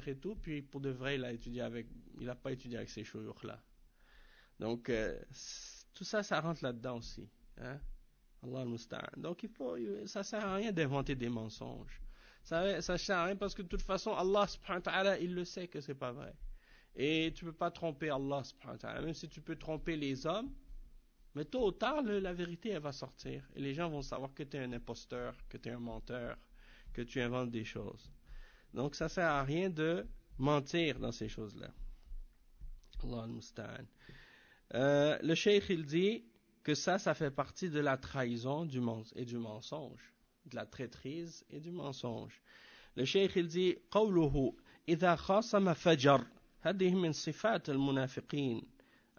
[SPEAKER 1] et tout, puis pour de vrai il a pas étudié avec ces chouyours là. Donc tout ça rentre là-dedans aussi, hein. Allah al-Musta'an. Donc ça sert à rien d'inventer des mensonges. Ça sert à rien parce que de toute façon Allah subhanahu wa ta'ala il le sait que c'est pas vrai. Et tu peux pas tromper Allah subhanahu wa ta'ala, même si tu peux tromper les hommes. Mais tôt ou tard, la vérité, elle va sortir. Et les gens vont savoir que tu es un imposteur, que tu es un menteur, que tu inventes des choses. Donc, ça sert à rien de mentir dans ces choses-là. Allah al-Musta'an. Le cheikh, il dit que ça fait partie de la trahison et du mensonge. De la traîtrise et du mensonge. Le cheikh, il dit قوله إذا خاصم فجر هذه من صفات المنافقين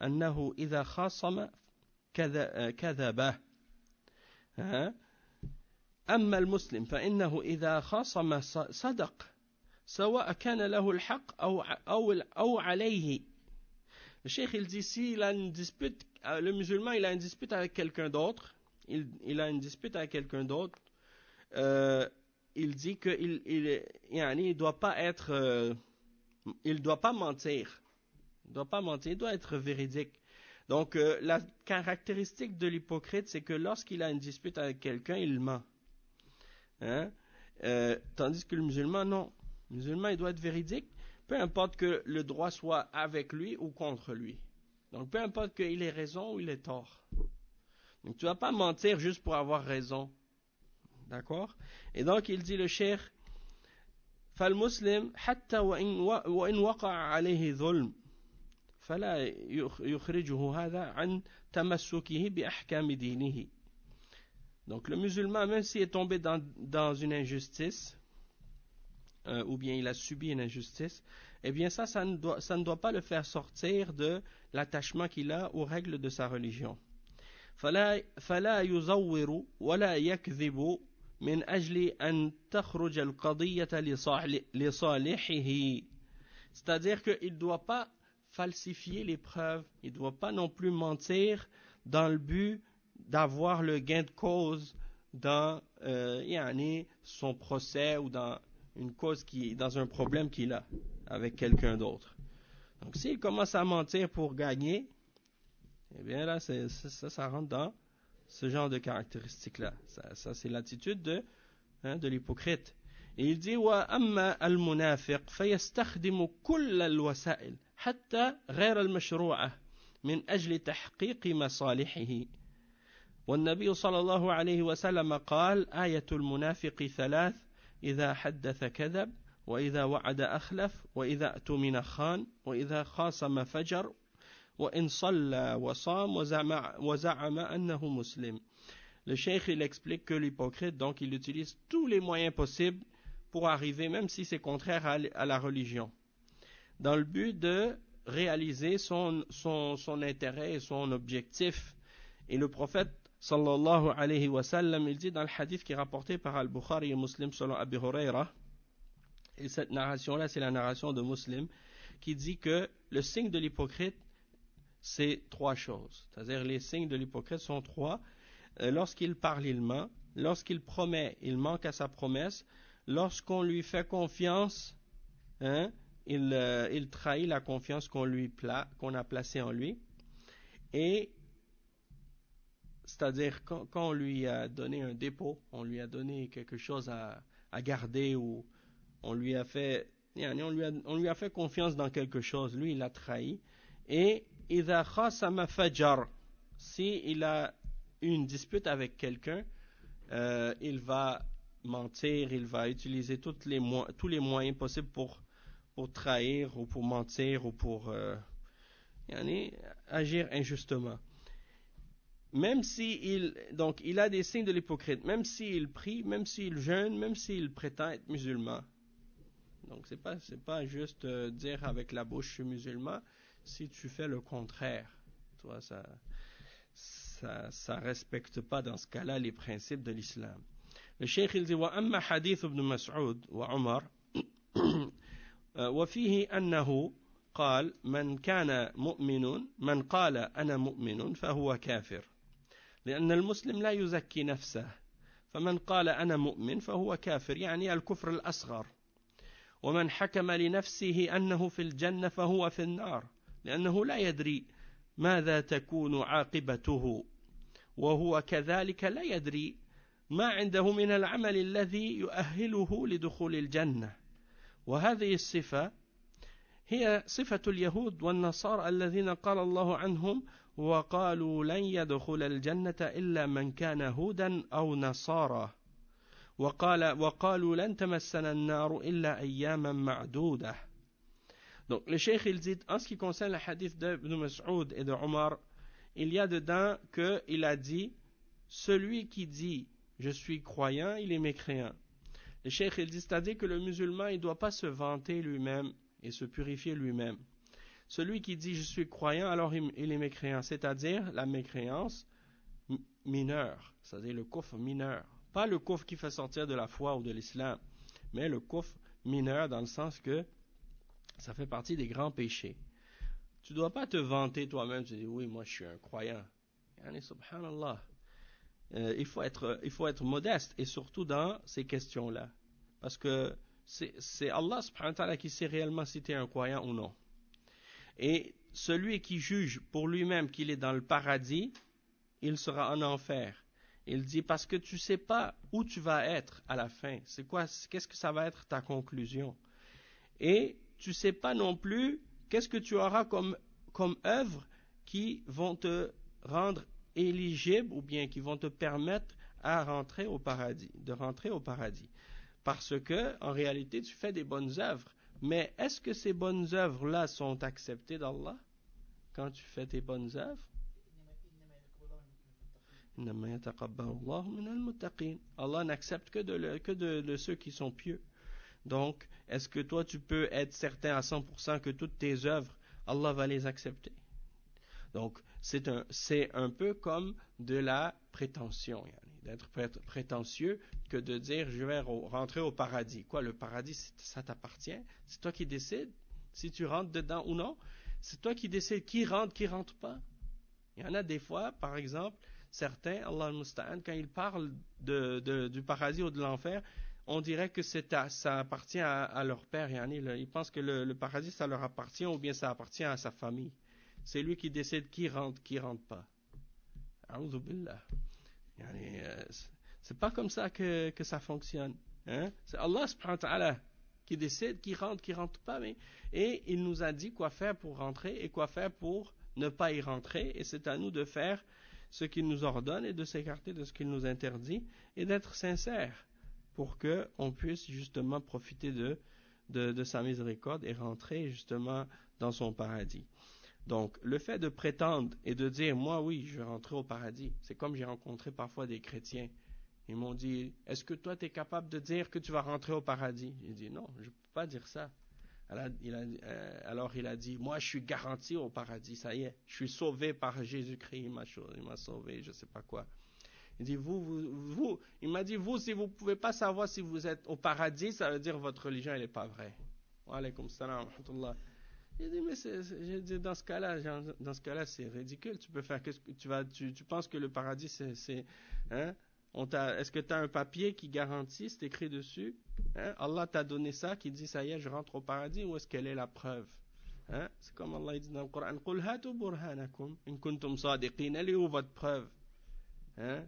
[SPEAKER 1] أنه إذا خاصم كذبه. أما المسلم فإنه إذا خاصم صدق سواء كان له الحق أو عليه. Le cheikh il dit si il a une dispute, le musulman il a une dispute avec quelqu'un d'autre, il a une dispute avec quelqu'un d'autre, il dit que il doit pas être, il doit pas mentir, il doit être véridique. Donc, la caractéristique de l'hypocrite, c'est que lorsqu'il a une dispute avec quelqu'un, il ment. Hein? Tandis que le musulman, non. Le musulman, il doit être véridique, peu importe que le droit soit avec lui ou contre lui. Donc, peu importe qu'il ait raison ou il ait tort. Donc, tu ne vas pas mentir juste pour avoir raison. D'accord? Et donc, il dit le cheikh, فالمسلم حتى وإن وقع عليه ظلم فلا يخرجه هذا عن تمسكه بأحكام دينه. Donc le musulman, même s'il est tombé dans une injustice, ou bien il a subi une injustice, eh bien ça ne doit pas le faire sortir de l'attachement qu'il a aux règles de sa religion. فلا يزور ولا يكذب من أجل أن تخرج القضية لصالحه. C'est-à-dire qu'il ne doit pas falsifier les preuves, il ne doit pas non plus mentir dans le but d'avoir le gain de cause dans son procès ou dans une cause dans un problème qu'il a avec quelqu'un d'autre. Donc s'il commence à mentir pour gagner, eh bien là ça rentre dans ce genre de caractéristiques-là. Ça c'est l'attitude de l'hypocrite. Et il dit وأما المنافق فيستخدم كل الوسائل حتى غير المشروعة من أجل تحقيق مصالحه. والنبي صلى الله عليه وسلم قال آية المنافق ثلاث إذا حدث كذب وإذا وعد أخلف وإذا اؤتمن خان وإذا خاصم فجر وإن صلى وصام وزعم أنه مسلم. Le cheikh il explique que l'hypocrite donc il utilise tous les moyens possibles pour arriver, même si c'est contraire à la religion, dans le but de réaliser son intérêt et son objectif. Et le prophète sallallahu alayhi wa sallam, il dit dans le hadith qui est rapporté par Al-Bukhari et Muslim selon Abi Huraira, et cette narration-là c'est la narration de Muslim, qui dit que le signe de l'hypocrite c'est trois choses. C'est-à-dire les signes de l'hypocrite sont trois. Lorsqu'il parle, il ment. Lorsqu'il promet, il manque à sa promesse. Lorsqu'on lui fait confiance, il trahit la confiance qu'on a placée en lui. Et c'est-à-dire quand on lui a donné un dépôt, on lui a donné quelque chose à garder ou on lui a fait, on lui a fait confiance dans quelque chose, lui il a trahi. Et إذا خاصم فجر, si il a une dispute avec quelqu'un, il va mentir, il va utiliser tous les moyens possibles pour trahir ou pour mentir ou pour agir injustement. Même si donc il a des signes de l'hypocrite, même s'il prie, même s'il jeûne, même s'il prétend être musulman. Donc c'est pas juste dire avec la bouche je suis musulman si tu fais le contraire. Toi ça respecte pas dans ce cas-là les principes de l'islam. Le cheikh il dit وأما حديث ابن مسعود وعمر وفيه أنه قال من قال أنا مؤمن فهو كافر لأن المسلم لا يزكي نفسه فمن قال أنا مؤمن فهو كافر يعني الكفر الأصغر ومن حكم لنفسه أنه في الجنة فهو في النار لأنه لا يدري ماذا تكون عاقبته وهو كذلك لا يدري ما عنده من العمل الذي يؤهله لدخول الجنة وهذه الصفة هي صفة اليهود والنصارى الذين قال الله عنهم وقالوا لن يدخل الجنة إلا من كان هودا أو نصارى وقالوا لن تمسنا النار إلا أياما معدودة. Donc le cheikh il dit en ce qui concerne le hadith d'Ibn Mas'ud et de Omar, il y a dedans qu'il a dit celui qui dit je suis croyant il est mécréant. Le cheikh il dit c'est-à-dire que le musulman il ne doit pas se vanter lui-même et se purifier lui-même. Celui qui dit je suis croyant alors il est mécréant, c'est-à-dire la mécréance mineure, c'est-à-dire le kufr mineur. Pas le kufr qui fait sortir de la foi ou de l'islam, mais le kufr mineur dans le sens que ça fait partie des grands péchés. Tu ne dois pas te vanter toi-même, tu dis oui, moi je suis un croyant. Subhanallah. Il faut être modeste et surtout dans ces questions-là. Parce que c'est Allah subhanahu wa ta'ala qui sait réellement si tu es un croyant ou non. Et celui qui juge pour lui-même qu'il est dans le paradis, il sera en enfer. Il dit parce que tu sais pas où tu vas être à la fin. Qu'est-ce que ça va être ta conclusion? Et tu sais pas non plus qu'est-ce que tu auras comme œuvres qui vont te rendre éligible ou bien qui vont te permettre de rentrer au paradis. Parce que en réalité tu fais des bonnes œuvres. Mais est-ce que ces bonnes œuvres-là sont acceptées d'Allah quand tu fais tes bonnes œuvres? Allah n'accepte que de ceux qui sont pieux. Donc, est-ce que toi tu peux être certain à 100% que toutes tes œuvres, Allah va les accepter? Donc, c'est un peu comme de la prétention, d'être prétentieux que de dire je vais rentrer au paradis. Quoi, le paradis, ça t'appartient? C'est toi qui décides si tu rentres dedans ou non. C'est toi qui décides qui rentre pas. Il y en a des fois, par exemple, certains, Allah al-Musta'an, quand ils parlent du paradis ou de l'enfer, on dirait que ça appartient à leur père. Ils pensent que le paradis, ça leur appartient ou bien ça appartient à sa famille. C'est lui qui décide qui rentre pas. A'udhu billah. C'est pas comme ça que ça fonctionne. C'est Allah subhanahu wa ta'ala qui décide qui rentre pas. Et il nous a dit quoi faire pour rentrer et quoi faire pour ne pas y rentrer. Et c'est à nous de faire ce qu'il nous ordonne et de s'écarter de ce qu'il nous interdit et d'être sincère pour qu'on puisse justement profiter de sa miséricorde et rentrer justement dans son paradis. Donc, le fait de prétendre et de dire, moi oui, je vais rentrer au paradis, c'est comme j'ai rencontré parfois des chrétiens. Ils m'ont dit, est-ce que toi tu es capable de dire que tu vas rentrer au paradis? J'ai dit, non, je ne peux pas dire ça. Alors il a dit, moi je suis garanti au paradis, ça y est, je suis sauvé par Jésus-Christ, il m'a sauvé, je ne sais pas quoi. Il dit, il m'a dit, vous, si vous ne pouvez pas savoir si vous êtes au paradis, ça veut dire que votre religion, elle n'est pas vraie. Wa alaykum salam wa rahmatullah. Il dit, mais j'ai dit, dans ce cas-là, c'est ridicule. Tu peux faire tu penses que le paradis, est-ce que tu as un papier qui garantit, c'est écrit dessus, Allah t'a donné ça, qui dit, ça y est, je rentre au paradis, ou est-ce qu'elle est la preuve? C'est comme Allah dit dans le Coran, قُلْ هَاتُوا بُرْهَانَكُمْ إِن كُنْتُمْ صَادِقِينَ. Elle est où votre preuve? Hein?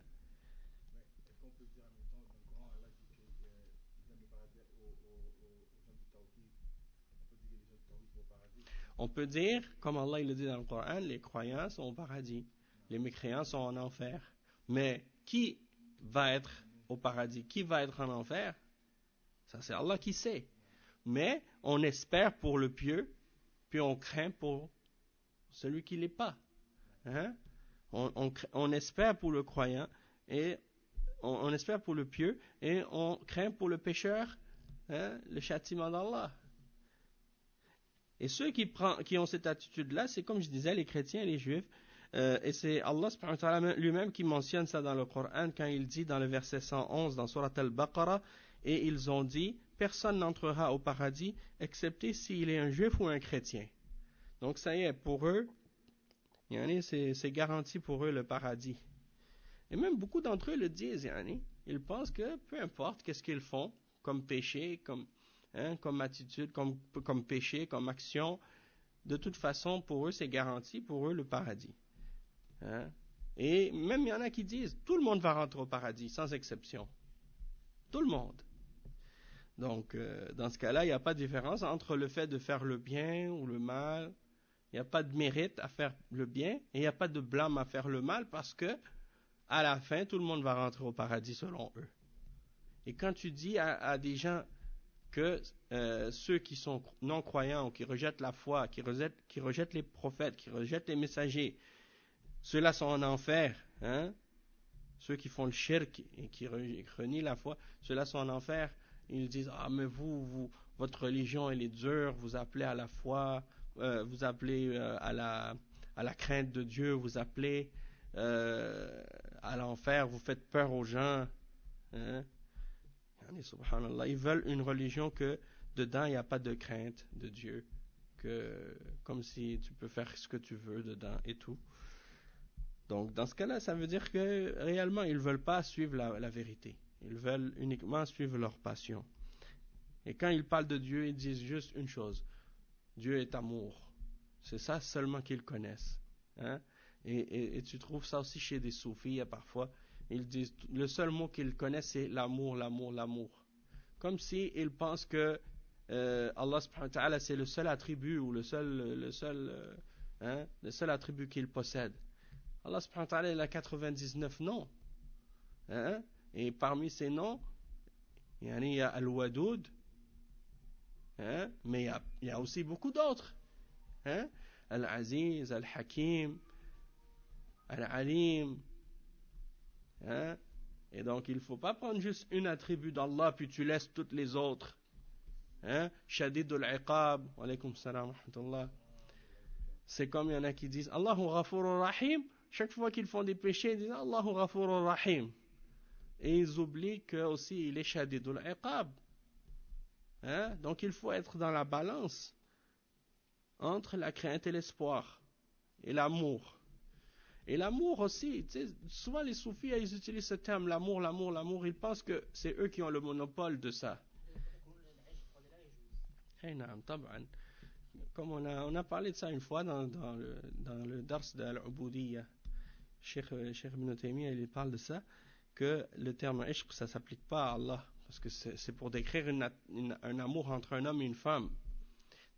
[SPEAKER 2] Est-ce qu'on peut dire en même temps, dans le Coran, Allah dit qu'il donne le paradis aux gens du Tawhid. On peut dire que les gens du Tawhid vont au paradis.
[SPEAKER 1] On peut dire, comme Allah il le dit dans le Coran, les croyants sont au paradis, les mécréants sont en enfer. Mais qui va être au paradis, qui va être en enfer, ça c'est Allah qui sait. Mais on espère pour le pieux, puis on craint pour celui qui l'est pas. Hein? On espère pour le croyant et on espère pour le pieux et on craint pour le pécheur, hein, le châtiment d'Allah. Et ceux qui ont cette attitude-là, c'est comme je disais, les chrétiens et les juifs. Et c'est Allah subhanahu wa ta'ala lui-même qui mentionne ça dans le Coran quand il dit dans le verset 111 dans Surat al-Baqarah, et ils ont dit, personne n'entrera au paradis excepté s'il est un juif ou un chrétien. Donc ça y est, pour eux, c'est garanti pour eux le paradis. Et même beaucoup d'entre eux le disent, ils pensent que peu importe qu'est-ce qu'ils font, comme péché, comme attitude, comme péché, comme action, de toute façon, pour eux, c'est garanti, pour eux, le paradis. Hein? Et même il y en a qui disent, tout le monde va rentrer au paradis, sans exception. Tout le monde. Donc, dans ce cas-là, il n'y a pas de différence entre le fait de faire le bien ou le mal. Il n'y a pas de mérite à faire le bien et il n'y a pas de blâme à faire le mal parce que, à la fin, tout le monde va rentrer au paradis selon eux. Et quand tu dis à des gens que ceux qui sont non-croyants ou qui rejettent la foi, qui rejettent les prophètes, qui rejettent les messagers, ceux-là sont en enfer, hein? Ceux qui font le shirk et qui renient la foi, ceux-là sont en enfer. Ils disent, ah mais votre religion elle est dure, vous appelez à la foi, vous appelez à la crainte de Dieu, vous appelez à l'enfer, vous faites peur aux gens. Hein? Subhanallah, ils veulent une religion que dedans il n'y a pas de crainte de Dieu, que comme si tu peux faire ce que tu veux dedans et tout. Donc dans ce cas-là, ça veut dire que réellement ils ne veulent pas suivre la vérité. Ils veulent uniquement suivre leur passion. Et quand ils parlent de Dieu, ils disent juste une chose: Dieu est amour. C'est ça seulement qu'ils connaissent. Hein? Et tu trouves ça aussi chez des soufis parfois. Ils disent, le seul mot qu'ils connaissent c'est l'amour, l'amour, l'amour. Comme si ils pensent que Allah subhanahu wa ta'ala c'est le seul attribut ou le seul attribut qu'il possède. Allah subhanahu wa ta'ala il a 99 noms. Hein? Et parmi ces noms, il y a Al-Wadoud, hein? Mais il y a aussi beaucoup d'autres. Hein? Al-Aziz, Al-Hakim, Al-Alim. Hein? Et donc il ne faut pas prendre juste une attribut d'Allah puis tu laisses toutes les autres. Hein? Shadid al-Iqab, wa alaykum salam wa rahmatullah. C'est comme il y en a qui disent Allahu Ghafurur Rahim. Chaque fois qu'ils font des péchés, ils disent Allahu Ghafurur Rahim. Et ils oublient que aussi il est Shadid al-Iqab. Hein? Donc il faut être dans la balance entre la crainte et l'espoir et l'amour. Et l'amour aussi, tu sais, souvent les soufis ils utilisent ce terme l'amour, l'amour, l'amour, ils pensent que c'est eux qui ont le monopole de ça. Comme on a parlé de ça une fois dans le dars de l'Uboudiyya, Cheikh Ibn Taymiyyah il parle de ça, que le terme ishq ça s'applique pas à Allah, parce que c'est pour décrire un amour entre un homme et une femme.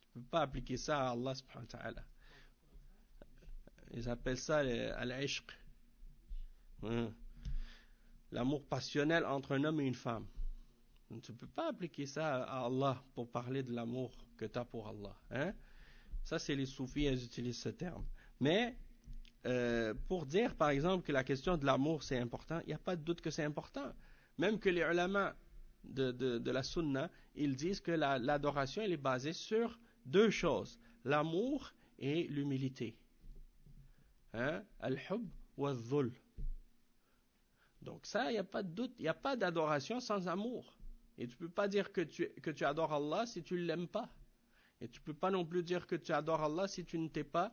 [SPEAKER 1] Tu peux pas appliquer ça à Allah subhanahu wa ta'ala. Ils appellent ça al-ishq. L'amour passionnel entre un homme et une femme. Tu ne peux pas appliquer ça à Allah pour parler de l'amour que tu as pour Allah. Hein? Ça, c'est les soufis, ils utilisent ce terme. Mais, pour dire, par exemple, que la question de l'amour, c'est important, il n'y a pas de doute que c'est important. Même que les ulama de la sunna, ils disent que l'adoration, elle est basée sur deux choses. L'amour et l'humilité. Hein? Al-hub wa al-dhul. Donc ça, il n'y a pas de doute, il n'y a pas d'adoration sans amour. Et tu ne peux pas dire que tu adores Allah si tu ne l'aimes pas. Et tu ne peux pas non plus dire que tu adores Allah si tu ne t'es pas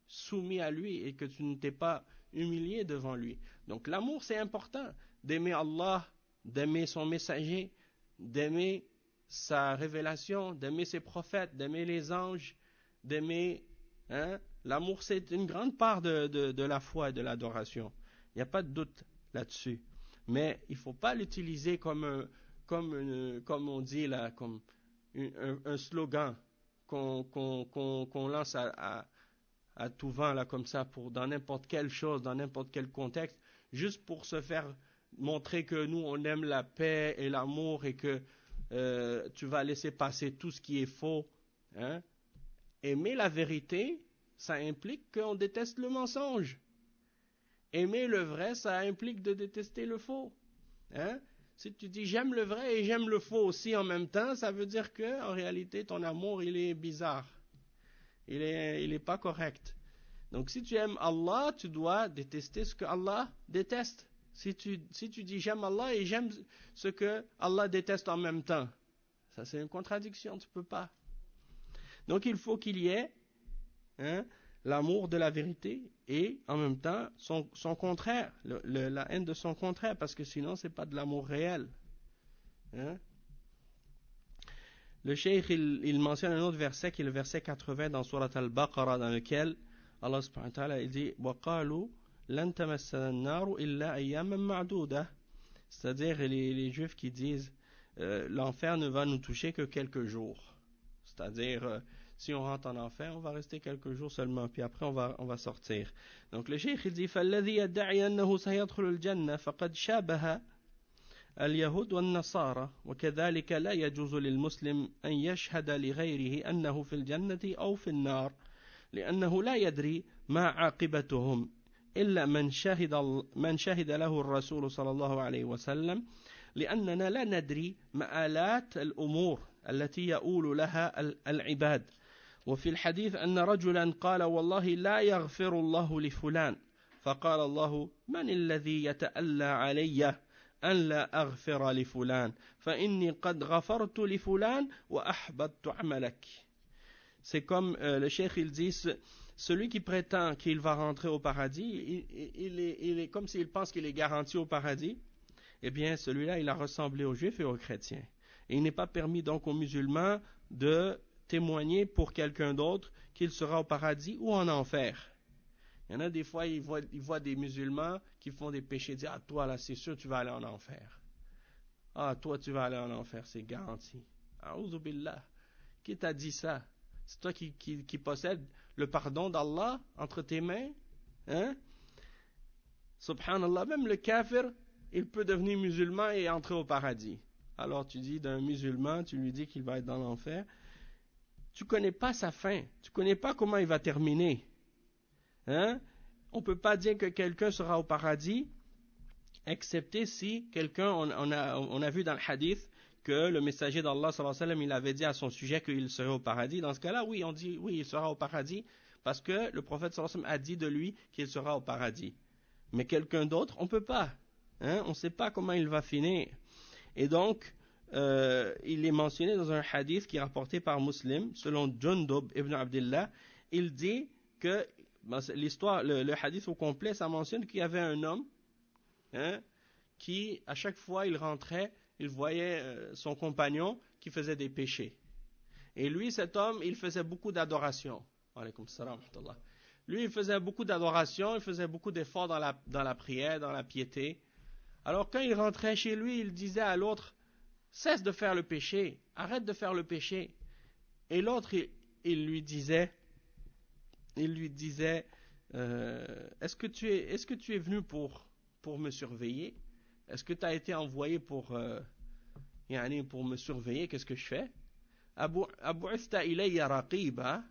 [SPEAKER 1] soumis à lui et que tu ne t'es pas humilié devant lui. Donc l'amour, c'est important. D'aimer Allah, d'aimer son messager, d'aimer sa révélation, d'aimer ses prophètes, d'aimer les anges, d'aimer... Hein? L'amour, c'est une grande part de la foi et de l'adoration. Il n'y a pas de doute là-dessus. Mais il ne faut pas l'utiliser comme on dit là, comme un slogan qu'on lance à tout vent là comme ça dans n'importe quelle chose, dans n'importe quel contexte, juste pour se faire montrer que nous on aime la paix et l'amour et que tu vas laisser passer tout ce qui est faux. Hein? Aimer la vérité, ça implique qu'on déteste le mensonge. Aimer le vrai, ça implique de détester le faux. Hein? Si tu dis j'aime le vrai et j'aime le faux aussi en même temps, ça veut dire que en réalité ton amour il est bizarre. Il est pas correct. Donc si tu aimes Allah, tu dois détester ce que Allah déteste. Si tu dis j'aime Allah et j'aime ce que Allah déteste en même temps, ça c'est une contradiction, tu peux pas. Donc il faut qu'il y ait l'amour de la vérité et en même temps son contraire, la haine de son contraire, parce que sinon c'est pas de l'amour réel. Hein? Le cheikh il mentionne un autre verset qui est le verset 80 dans Surat Al-Baqarah, dans lequel Allah subhanahu wa ta'ala il dit وَقَالُوا لَن تَمَسَّنَا النَّارُ إِلَّا أَيَّامًا مَعْدُودَةً, c'est-à-dire les juifs qui disent l'enfer ne va nous toucher que quelques jours, c'est-à-dire si on rentre en enfer, on va rester quelques jours seulement, puis après on va sortir. Donc le cheikh il dit فَالَّذِي يَدَّعِي أَنَّهُ سَيَدْخُلُ الْجَنَّةَ فَقَدْ شَابَهَ اليهود والنصارى وكذلك لا يجوز للمسلم أن يشهد لغيره أنه في الجنة أو في النار لأنه لا يدري ما عاقبتهم إلا من شهد له الرسول صلى الله عليه وسلم لأننا لا ندري مآلات الأمور التي يؤول لها العباد. وفي الحديث أن رجلا قال والله لا يغفر الله لفلان فقال الله من الذي يتألى علي أن لا أغفر لفلان فإني قد غفرت لفلان وأحبطت عملك. C'est comme le cheikh il dit, celui qui prétend qu'il va rentrer au paradis, il est comme s'il pense qu'il est garanti au paradis. Eh bien celui-là il a ressemblé aux juifs et aux chrétiens. Et il n'est pas permis donc aux musulmans de témoigner pour quelqu'un d'autre qu'il sera au paradis ou en enfer. Il y en a des fois, ils voient des musulmans qui font des péchés, ils disent « Ah, toi là, c'est sûr, tu vas aller en enfer. Ah, toi, tu vas aller en enfer, c'est garanti. » A'oudhu billah. Qui t'a dit ça? C'est toi qui possède le pardon d'Allah entre tes mains? Hein? Subhanallah, même le kafir, il peut devenir musulman et entrer au paradis. Alors tu dis d'un musulman, tu lui dis qu'il va être dans l'enfer. Tu connais pas sa fin. Tu connais pas comment il va terminer. Hein? On ne peut pas dire que quelqu'un sera au paradis, excepté si quelqu'un, on a vu dans le hadith que le messager d'Allah sallallahu alayhi wa sallam, il avait dit à son sujet qu'il serait au paradis. Dans ce cas-là, oui, on dit oui, il sera au paradis, parce que le prophète sallallahu alayhi wa sallam a dit de lui qu'il sera au paradis. Mais quelqu'un d'autre, on ne peut pas. Hein? On ne sait pas comment il va finir. Et donc, il est mentionné dans un hadith qui est rapporté par Muslim, selon Jundub ibn Abdullah, il dit que l'histoire, le hadith au complet, ça mentionne qu'il y avait un homme qui, à chaque fois il rentrait, il voyait son compagnon qui faisait des péchés. Et lui, cet homme, il faisait beaucoup d'adoration. Alaykoum salam wa rahmatullah. Lui, il faisait beaucoup d'adoration, il faisait beaucoup d'efforts dans la prière, dans la piété. Alors quand il rentrait chez lui, il disait à l'autre, cesse de faire le péché, arrête de faire le péché. Et l'autre, il lui disait, est-ce que tu es venu pour me surveiller? Est-ce que tu as été envoyé pour me surveiller? Qu'est-ce que je fais? Abu'ista ilayya raqiba.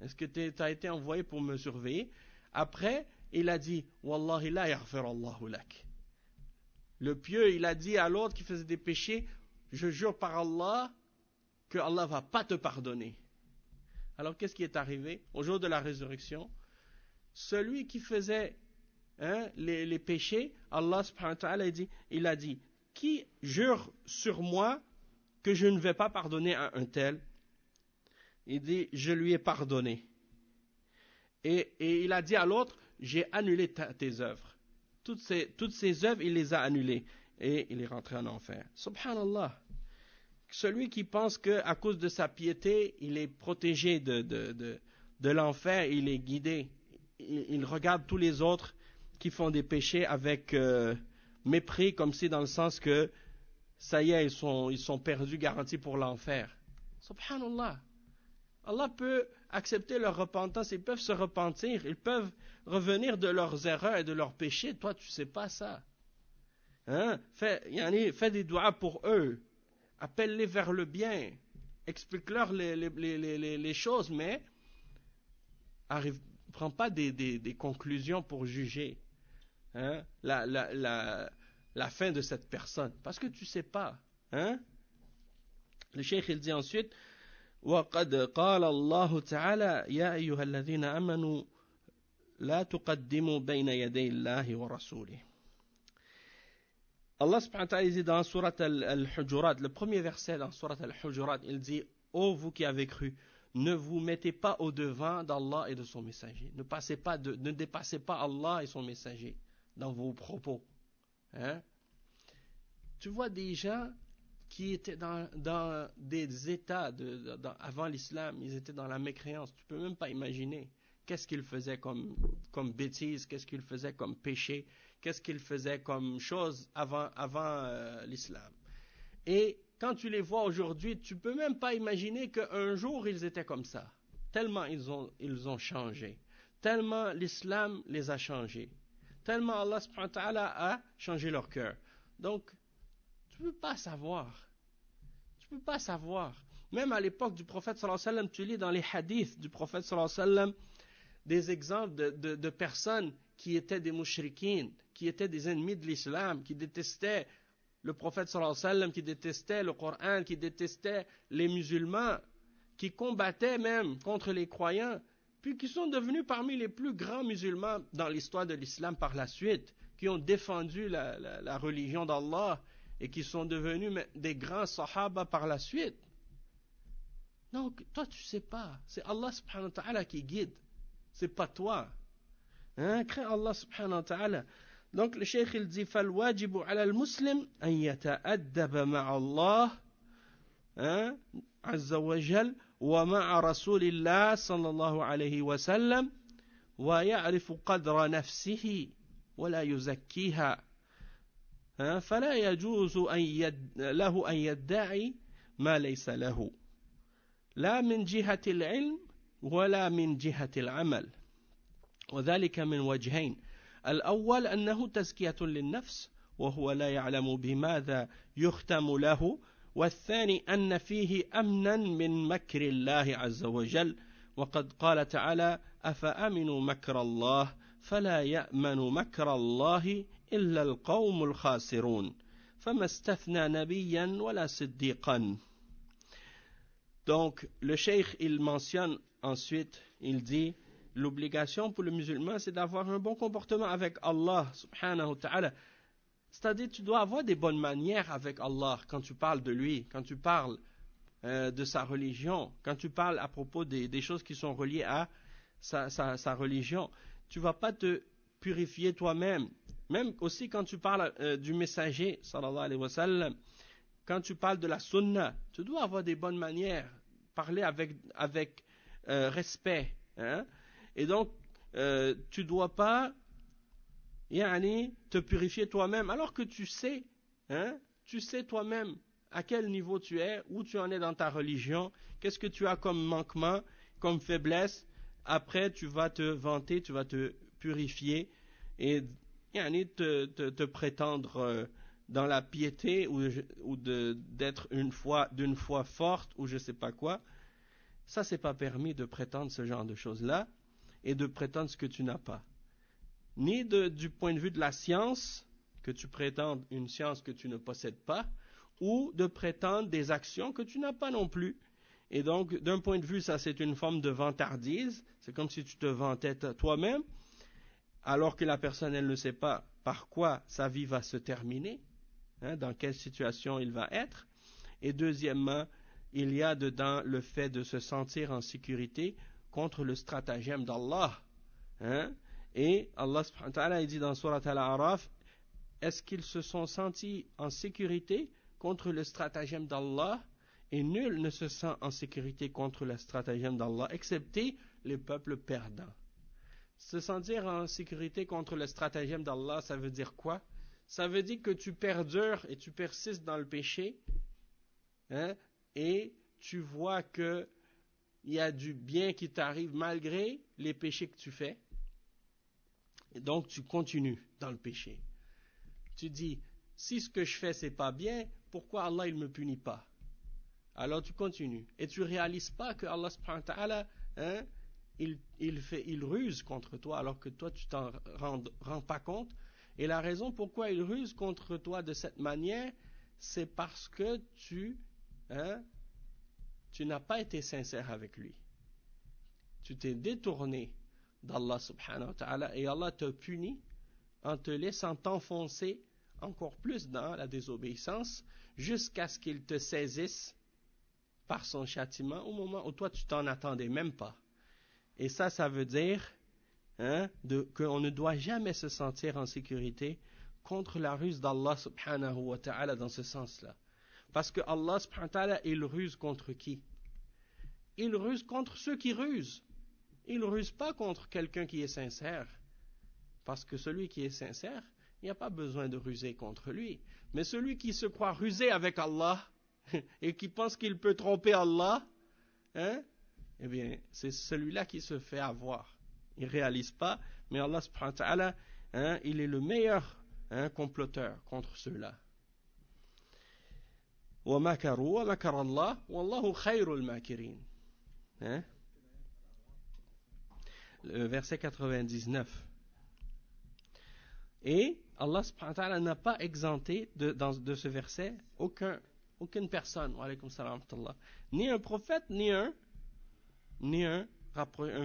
[SPEAKER 1] Est-ce que tu as été envoyé pour me surveiller? Après, il a dit, Wallahi la yaghfir Allahu lak. Le pieux, il a dit à l'autre qui faisait des péchés, je jure par Allah que Allah va pas te pardonner. Alors qu'est-ce qui est arrivé au jour de la résurrection? Celui qui faisait les péchés, Allah subhanahu wa ta'ala il a dit, qui jure sur moi que je ne vais pas pardonner à un tel? Il dit, je lui ai pardonné. Et il a dit à l'autre, j'ai annulé tes œuvres. Toutes ces œuvres, il les a annulées. Et il est rentré en enfer. Subhanallah. Celui qui pense qu'à cause de sa piété, il est protégé de l'enfer, il est guidé. Il regarde tous les autres qui font des péchés avec mépris, comme si dans le sens que ça y est, ils sont perdus, garantis pour l'enfer. Subhanallah. Allah peut accepter leur repentance, ils peuvent se repentir, ils peuvent revenir de leurs erreurs et de leurs péchés. Toi, tu ne sais pas ça. Hein? Fais des doigts pour eux. Appelle-les vers le bien. Explique-leur les choses, mais prends pas des conclusions pour juger la fin de cette personne. Parce que tu ne sais pas. Hein? Le cheikh il dit ensuite وقد قال الله تعالى يا أيها الذين آمنوا لا تقدموا بين يدي الله ورسوله. Allah subhanahu wa ta'ala dit dans Surat al-Hujurat, le premier verset dans Surat al-Hujurat, il dit ô vous qui avez cru, ne vous mettez pas au devant d'Allah et de son messager. Ne dépassez pas Allah et son messager dans vos propos. Hein? Tu vois des gens qui étaient dans des états avant l'islam, ils étaient dans la mécréance. Tu ne peux même pas imaginer qu'est-ce qu'ils faisaient comme bêtises, qu'est-ce qu'ils faisaient comme péché, qu'est-ce qu'ils faisaient comme choses avant l'islam. Et quand tu les vois aujourd'hui, tu ne peux même pas imaginer qu'un jour ils étaient comme ça. Tellement ils ont changé. Tellement l'islam les a changés. Tellement Allah subhanahu wa ta'ala a changé leur cœur. Donc, tu ne peux pas savoir. Tu ne peux pas savoir. Même à l'époque du prophète sallallahu alayhi wa sallam, tu lis dans les hadiths du prophète sallallahu alayhi wa sallam des exemples de personnes qui étaient des mouchrikines, qui étaient des ennemis de l'islam, qui détestaient le prophète sallallahu alayhi wa sallam, qui détestaient le Coran, qui détestaient les musulmans, qui combattaient même contre les croyants, puis qui sont devenus parmi les plus grands musulmans dans l'histoire de l'islam par la suite, qui ont défendu la religion d'Allah et qui sont devenus des grands sahaba par la suite. Donc, toi, tu ne sais pas. C'est Allah subhanahu wa ta'ala qui guide. C'est pas toi. Hein? Crains Allah subhanahu wa ta'ala. Donc, le cheikh, il dit فَالْوَاجِبُ عَلَى الْمُسْلِمِ أَنْ يَتَأَدَّبَ مَعَ اللَّهِ عَزَّ وَجَلَّ وَمَعَ رَسُولِ اللَّهِ صلى الله عليه وسلم ويعرف قدر نفسه ولا يزكيها فلا يجوز له أن يدعي ما ليس له لا من جهة العلم ولا من جهة العمل وذلك من وجهين الأول أنه تزكية للنفس وهو لا يعلم بماذا يختم له والثاني أن فيه أمنا من مكر الله عز وجل وقد قال تعالى أفأمنوا مكر الله فلا يأمن مكر الله إلا القوم الخاسرون فما استثنى نبيا ولا صديقا. Donc le cheikh il mentionne ensuite, il dit l'obligation pour le musulman c'est d'avoir un bon comportement avec Allah subhanahu wa ta'ala. C'est-à-dire tu dois avoir des bonnes manières avec Allah quand tu parles de lui, quand tu parles de sa religion, quand tu parles à propos des choses qui sont reliées à sa religion. Tu ne vas pas te purifier toi-même. Même aussi quand tu parles du messager, sallallahu alayhi wa sallam, quand tu parles de la sunna, tu dois avoir des bonnes manières, parler avec respect. Hein? Et donc, tu ne dois pas te purifier toi-même, alors que tu sais toi-même à quel niveau tu es, où tu en es dans ta religion, qu'est-ce que tu as comme manquement, comme faiblesse. Après, tu vas te vanter, tu vas te purifier et te prétendre dans la piété ou d'être d'une foi forte ou je sais pas quoi. Ça, c'est pas permis de prétendre ce genre de choses-là et de prétendre ce que tu n'as pas. Ni du point de vue de la science, que tu prétendes une science que tu ne possèdes pas, ou de prétendre des actions que tu n'as pas non plus. Et donc, d'un point de vue, ça c'est une forme de vantardise. C'est comme si tu te vantais toi-même, alors que la personne, elle ne sait pas par quoi sa vie va se terminer, dans quelle situation il va être. Et deuxièmement, il y a dedans le fait de se sentir en sécurité contre le stratagème d'Allah. Et Allah subhanahu wa ta'ala il dit dans Surat Al-A'raf, est-ce qu'ils se sont sentis en sécurité contre le stratagème d'Allah? Et nul ne se sent en sécurité contre le stratagème d'Allah, excepté les peuples perdants. Se sentir en sécurité contre le stratagème d'Allah, ça veut dire quoi? Ça veut dire que tu perdures et tu persistes dans le péché, hein, et tu vois que il y a du bien qui t'arrive malgré les péchés que tu fais. Et donc tu continues dans le péché. Tu dis, si ce que je fais c'est pas bien, pourquoi Allah il me punit pas? Alors tu continues. Et tu réalises pas que Allah subhanahu wa ta'ala, hein, il ruse contre toi alors que toi tu t'en rends pas compte. Et la raison pourquoi il ruse contre toi de cette manière, c'est parce que tu n'as pas été sincère avec lui. Tu t'es détourné d'Allah subhanahu wa ta'ala et Allah te punit en te laissant t'enfoncer encore plus dans la désobéissance jusqu'à ce qu'il te saisisse par son châtiment au moment où toi tu t'en attendais même pas. Et ça veut dire qu'on ne doit jamais se sentir en sécurité contre la ruse d'Allah subhanahu wa ta'ala dans ce sens-là. Parce que Allah subhanahu wa ta'ala, il ruse contre qui? Il ruse contre ceux qui rusent. Il ne ruse pas contre quelqu'un qui est sincère. Parce que celui qui est sincère, il n'y a pas besoin de ruser contre lui. Mais celui qui se croit rusé avec Allah et qui pense qu'il peut tromper Allah, eh bien, c'est celui-là qui se fait avoir. Il ne réalise pas, mais Allah subhanahu wa ta'ala, il est le meilleur comploteur contre ceux-là. وَمَكَرُوا وَمَكَرَ اللَّهُ وَاللَّهُ خَيْرُ الْمَاكِرِينَ. Le verset 99. Et Allah subhanahu wa ta'ala n'a pas exempté de ce verset aucune personne, wa alaykum salam wa rahmatullah, ni un prophète, ni un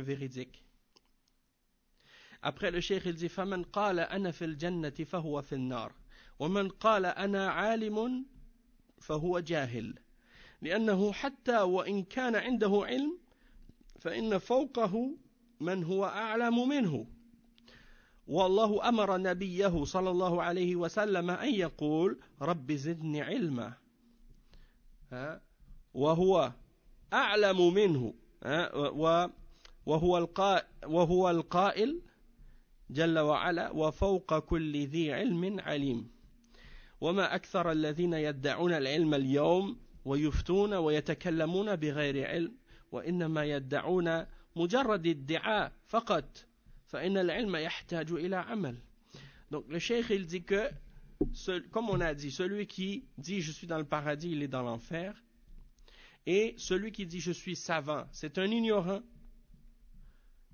[SPEAKER 1] véridique. Après le cheikh il dit فَمَنْ قَالَ أَنَا فِي الْجَنَّةِ فَهُوَ فِي النَّارِ وَمَنْ قَالَ أَنَا عَالِمٌ فهو جاهل لأنه حتى وإن كان عنده علم فإن فوقه من هو أعلم منه والله أمر نبيه صلى الله عليه وسلم أن يقول رب زدني علما وهو أعلم منه وهو القائل جل وعلا وفوق كل ذي علم عليم وما أكثر الذين يدعون العلم اليوم ويفتون ويتكلمون بغير علم وإنما يدعون مجرد ادعاء فقط فإن العلم يحتاج إلى عمل. Donc le cheikh il dit que comme on a dit, celui qui dit je suis dans le paradis il est dans l'enfer, et celui qui dit je suis savant c'est un ignorant.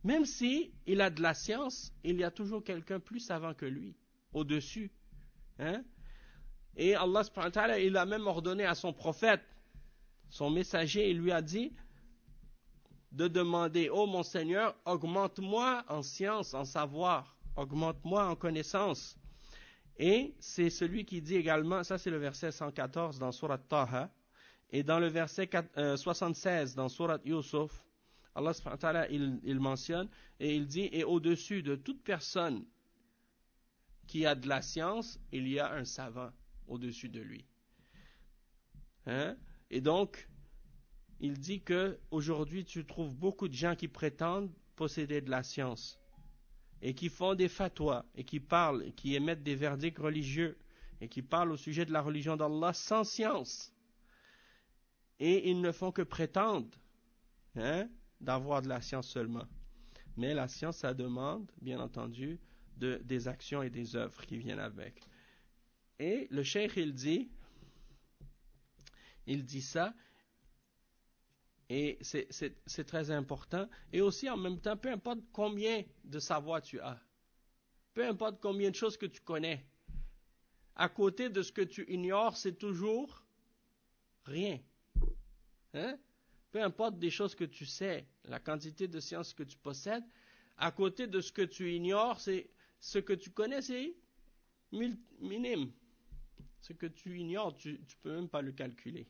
[SPEAKER 1] Même si il a de la science, il y a toujours quelqu'un plus savant que lui au-dessus, Et Allah subhanahu wa ta'ala, il a même ordonné à son prophète, son messager, il lui a dit de demander, oh mon Seigneur, augmente-moi en science, en savoir, augmente-moi en connaissance. Et c'est celui qui dit également, ça c'est le verset 114 dans Surat Taha, et dans le verset 76 dans Surat Yusuf, Allah subhanahu wa ta'ala, il mentionne, et il dit, et au-dessus de toute personne qui a de la science, il y a un savant au-dessus de lui. Et donc, il dit que aujourd'hui tu trouves beaucoup de gens qui prétendent posséder de la science et qui font des fatwas et qui parlent et qui émettent des verdicts religieux et qui parlent au sujet de la religion d'Allah sans science. Et ils ne font que prétendre d'avoir de la science seulement. Mais la science, ça demande, bien entendu, des actions et des œuvres qui viennent avec. Et le cheikh il dit ça, et c'est très important. Et aussi en même temps, peu importe combien de savoir tu as, peu importe combien de choses que tu connais, à côté de ce que tu ignores, c'est toujours rien. Peu importe des choses que tu sais, la quantité de sciences que tu possèdes, à côté de ce que tu ignores, c'est ce que tu connais, c'est minime. Ce que tu ignores, tu ne peux même pas le calculer.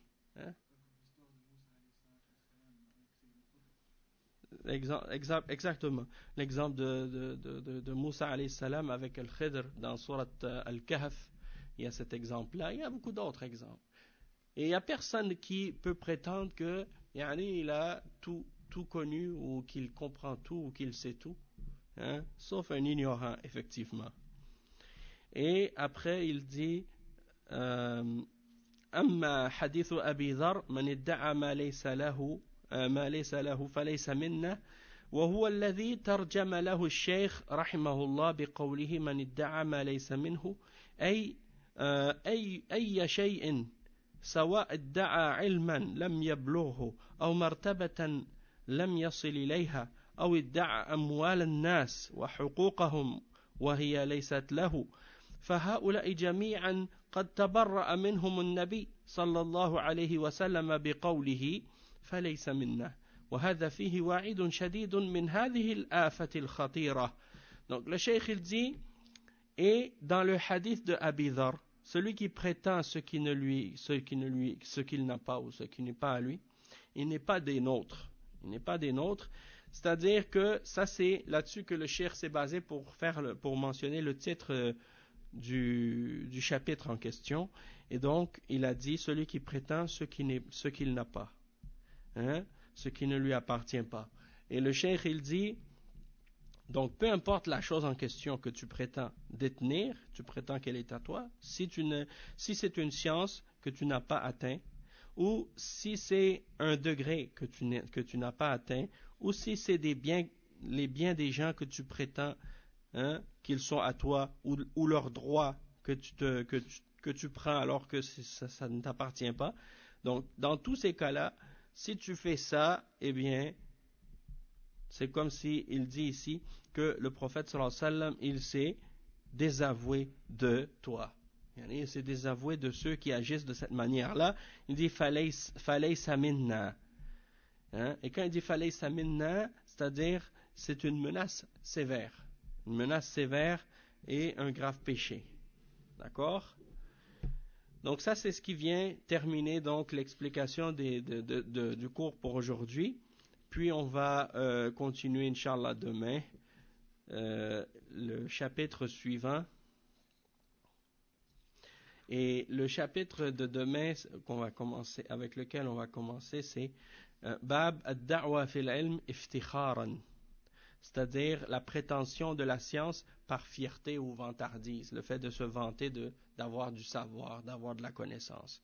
[SPEAKER 1] Exactement. L'exemple de Moussa alayhi salam avec Al-Khidr dans Surat Al-Kahf, il y a cet exemple-là. Il y a beaucoup d'autres exemples. Et il n'y a personne qui peut prétendre que il a tout connu ou qu'il comprend tout ou qu'il sait tout. hein, sauf un ignorant, effectivement. Et après, il dit أما حديث أبي ذر من ادعى ما ليس له فليس منا وهو الذي ترجم له الشيخ رحمه الله بقوله من ادعى ما ليس منه أي شيء سواء ادعى علما لم يبلغه أو مرتبة لم يصل إليها أو ادعى أموال الناس وحقوقهم وهي ليست له فهؤلاء جميعا قد تبرأ منهم النبي صلى الله عليه وسلم بقوله فليس منا وهذا فيه وعيد شديد من هذه الآفة الخطيرة. Donc le cheikh il dit, et dans le hadith de Abi Dhar, celui qui prétend ce qu'il n'a pas ou ce qui n'est pas à lui, il n'est pas des nôtres. Il n'est pas des nôtres. C'est-à-dire que ça c'est là-dessus que le cheikh s'est basé pour mentionner le titre du chapitre en question. Et donc il a dit celui qui prétend ce qu'il n'a pas, hein, ce qui ne lui appartient pas. Et le cheikh il dit, donc peu importe la chose en question que tu prétends détenir, tu prétends qu'elle est à toi, si c'est une science que tu n'as pas atteint, ou si c'est un degré que tu n'as pas atteint, ou si c'est les biens des gens que tu prétends, hein, qu'ils sont à toi, ou leurs droits que tu prends alors que ça ne t'appartient pas. Donc dans tous ces cas-là, si tu fais ça, eh bien c'est comme si il dit ici que le prophète sallallahu alayhi wa sallam, il s'est désavoué de toi. Il s'est désavoué de ceux qui agissent de cette manière-là. Il dit falaysa minna. Hein? Et quand il dit falaysa minna, c'est-à-dire c'est une menace sévère. Une menace sévère et un grave péché. D'accord? Donc ça c'est ce qui vient terminer donc l'explication du cours pour aujourd'hui. Puis on va continuer, Inch'Allah, demain, le chapitre suivant. Et le chapitre de demain avec lequel on va commencer, c'est Bab ad-da'wa fil ilm iftikharan, c'est-à-dire la prétention de la science par fierté ou vantardise, le fait de se vanter d'avoir du savoir, d'avoir de la connaissance.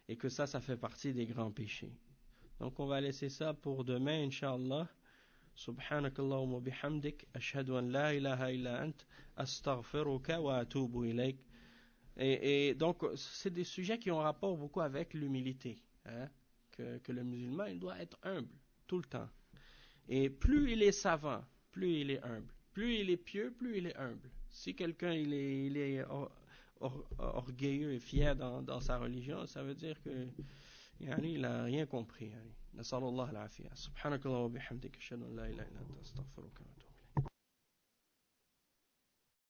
[SPEAKER 1] Et que ça fait partie des grands péchés. Donc on va laisser ça pour demain, Inch'Allah. Subhanakallahumma bihamdik, ashhadu an la ilaha illa ant, astaghfiruka wa atubu ilayk. Et donc c'est des sujets qui ont rapport beaucoup avec l'humilité, hein? Que le musulman il doit être humble tout le temps. Et plus il est savant, plus il est humble. Plus il est pieux, plus il est humble. Si quelqu'un il est orgueilleux et fier dans sa religion, ça veut dire que il n'a rien compris. نسأل الله العافية. سبحانك اللهم وبحمدك أشهد أن لا إله إلا أنت أستغفرك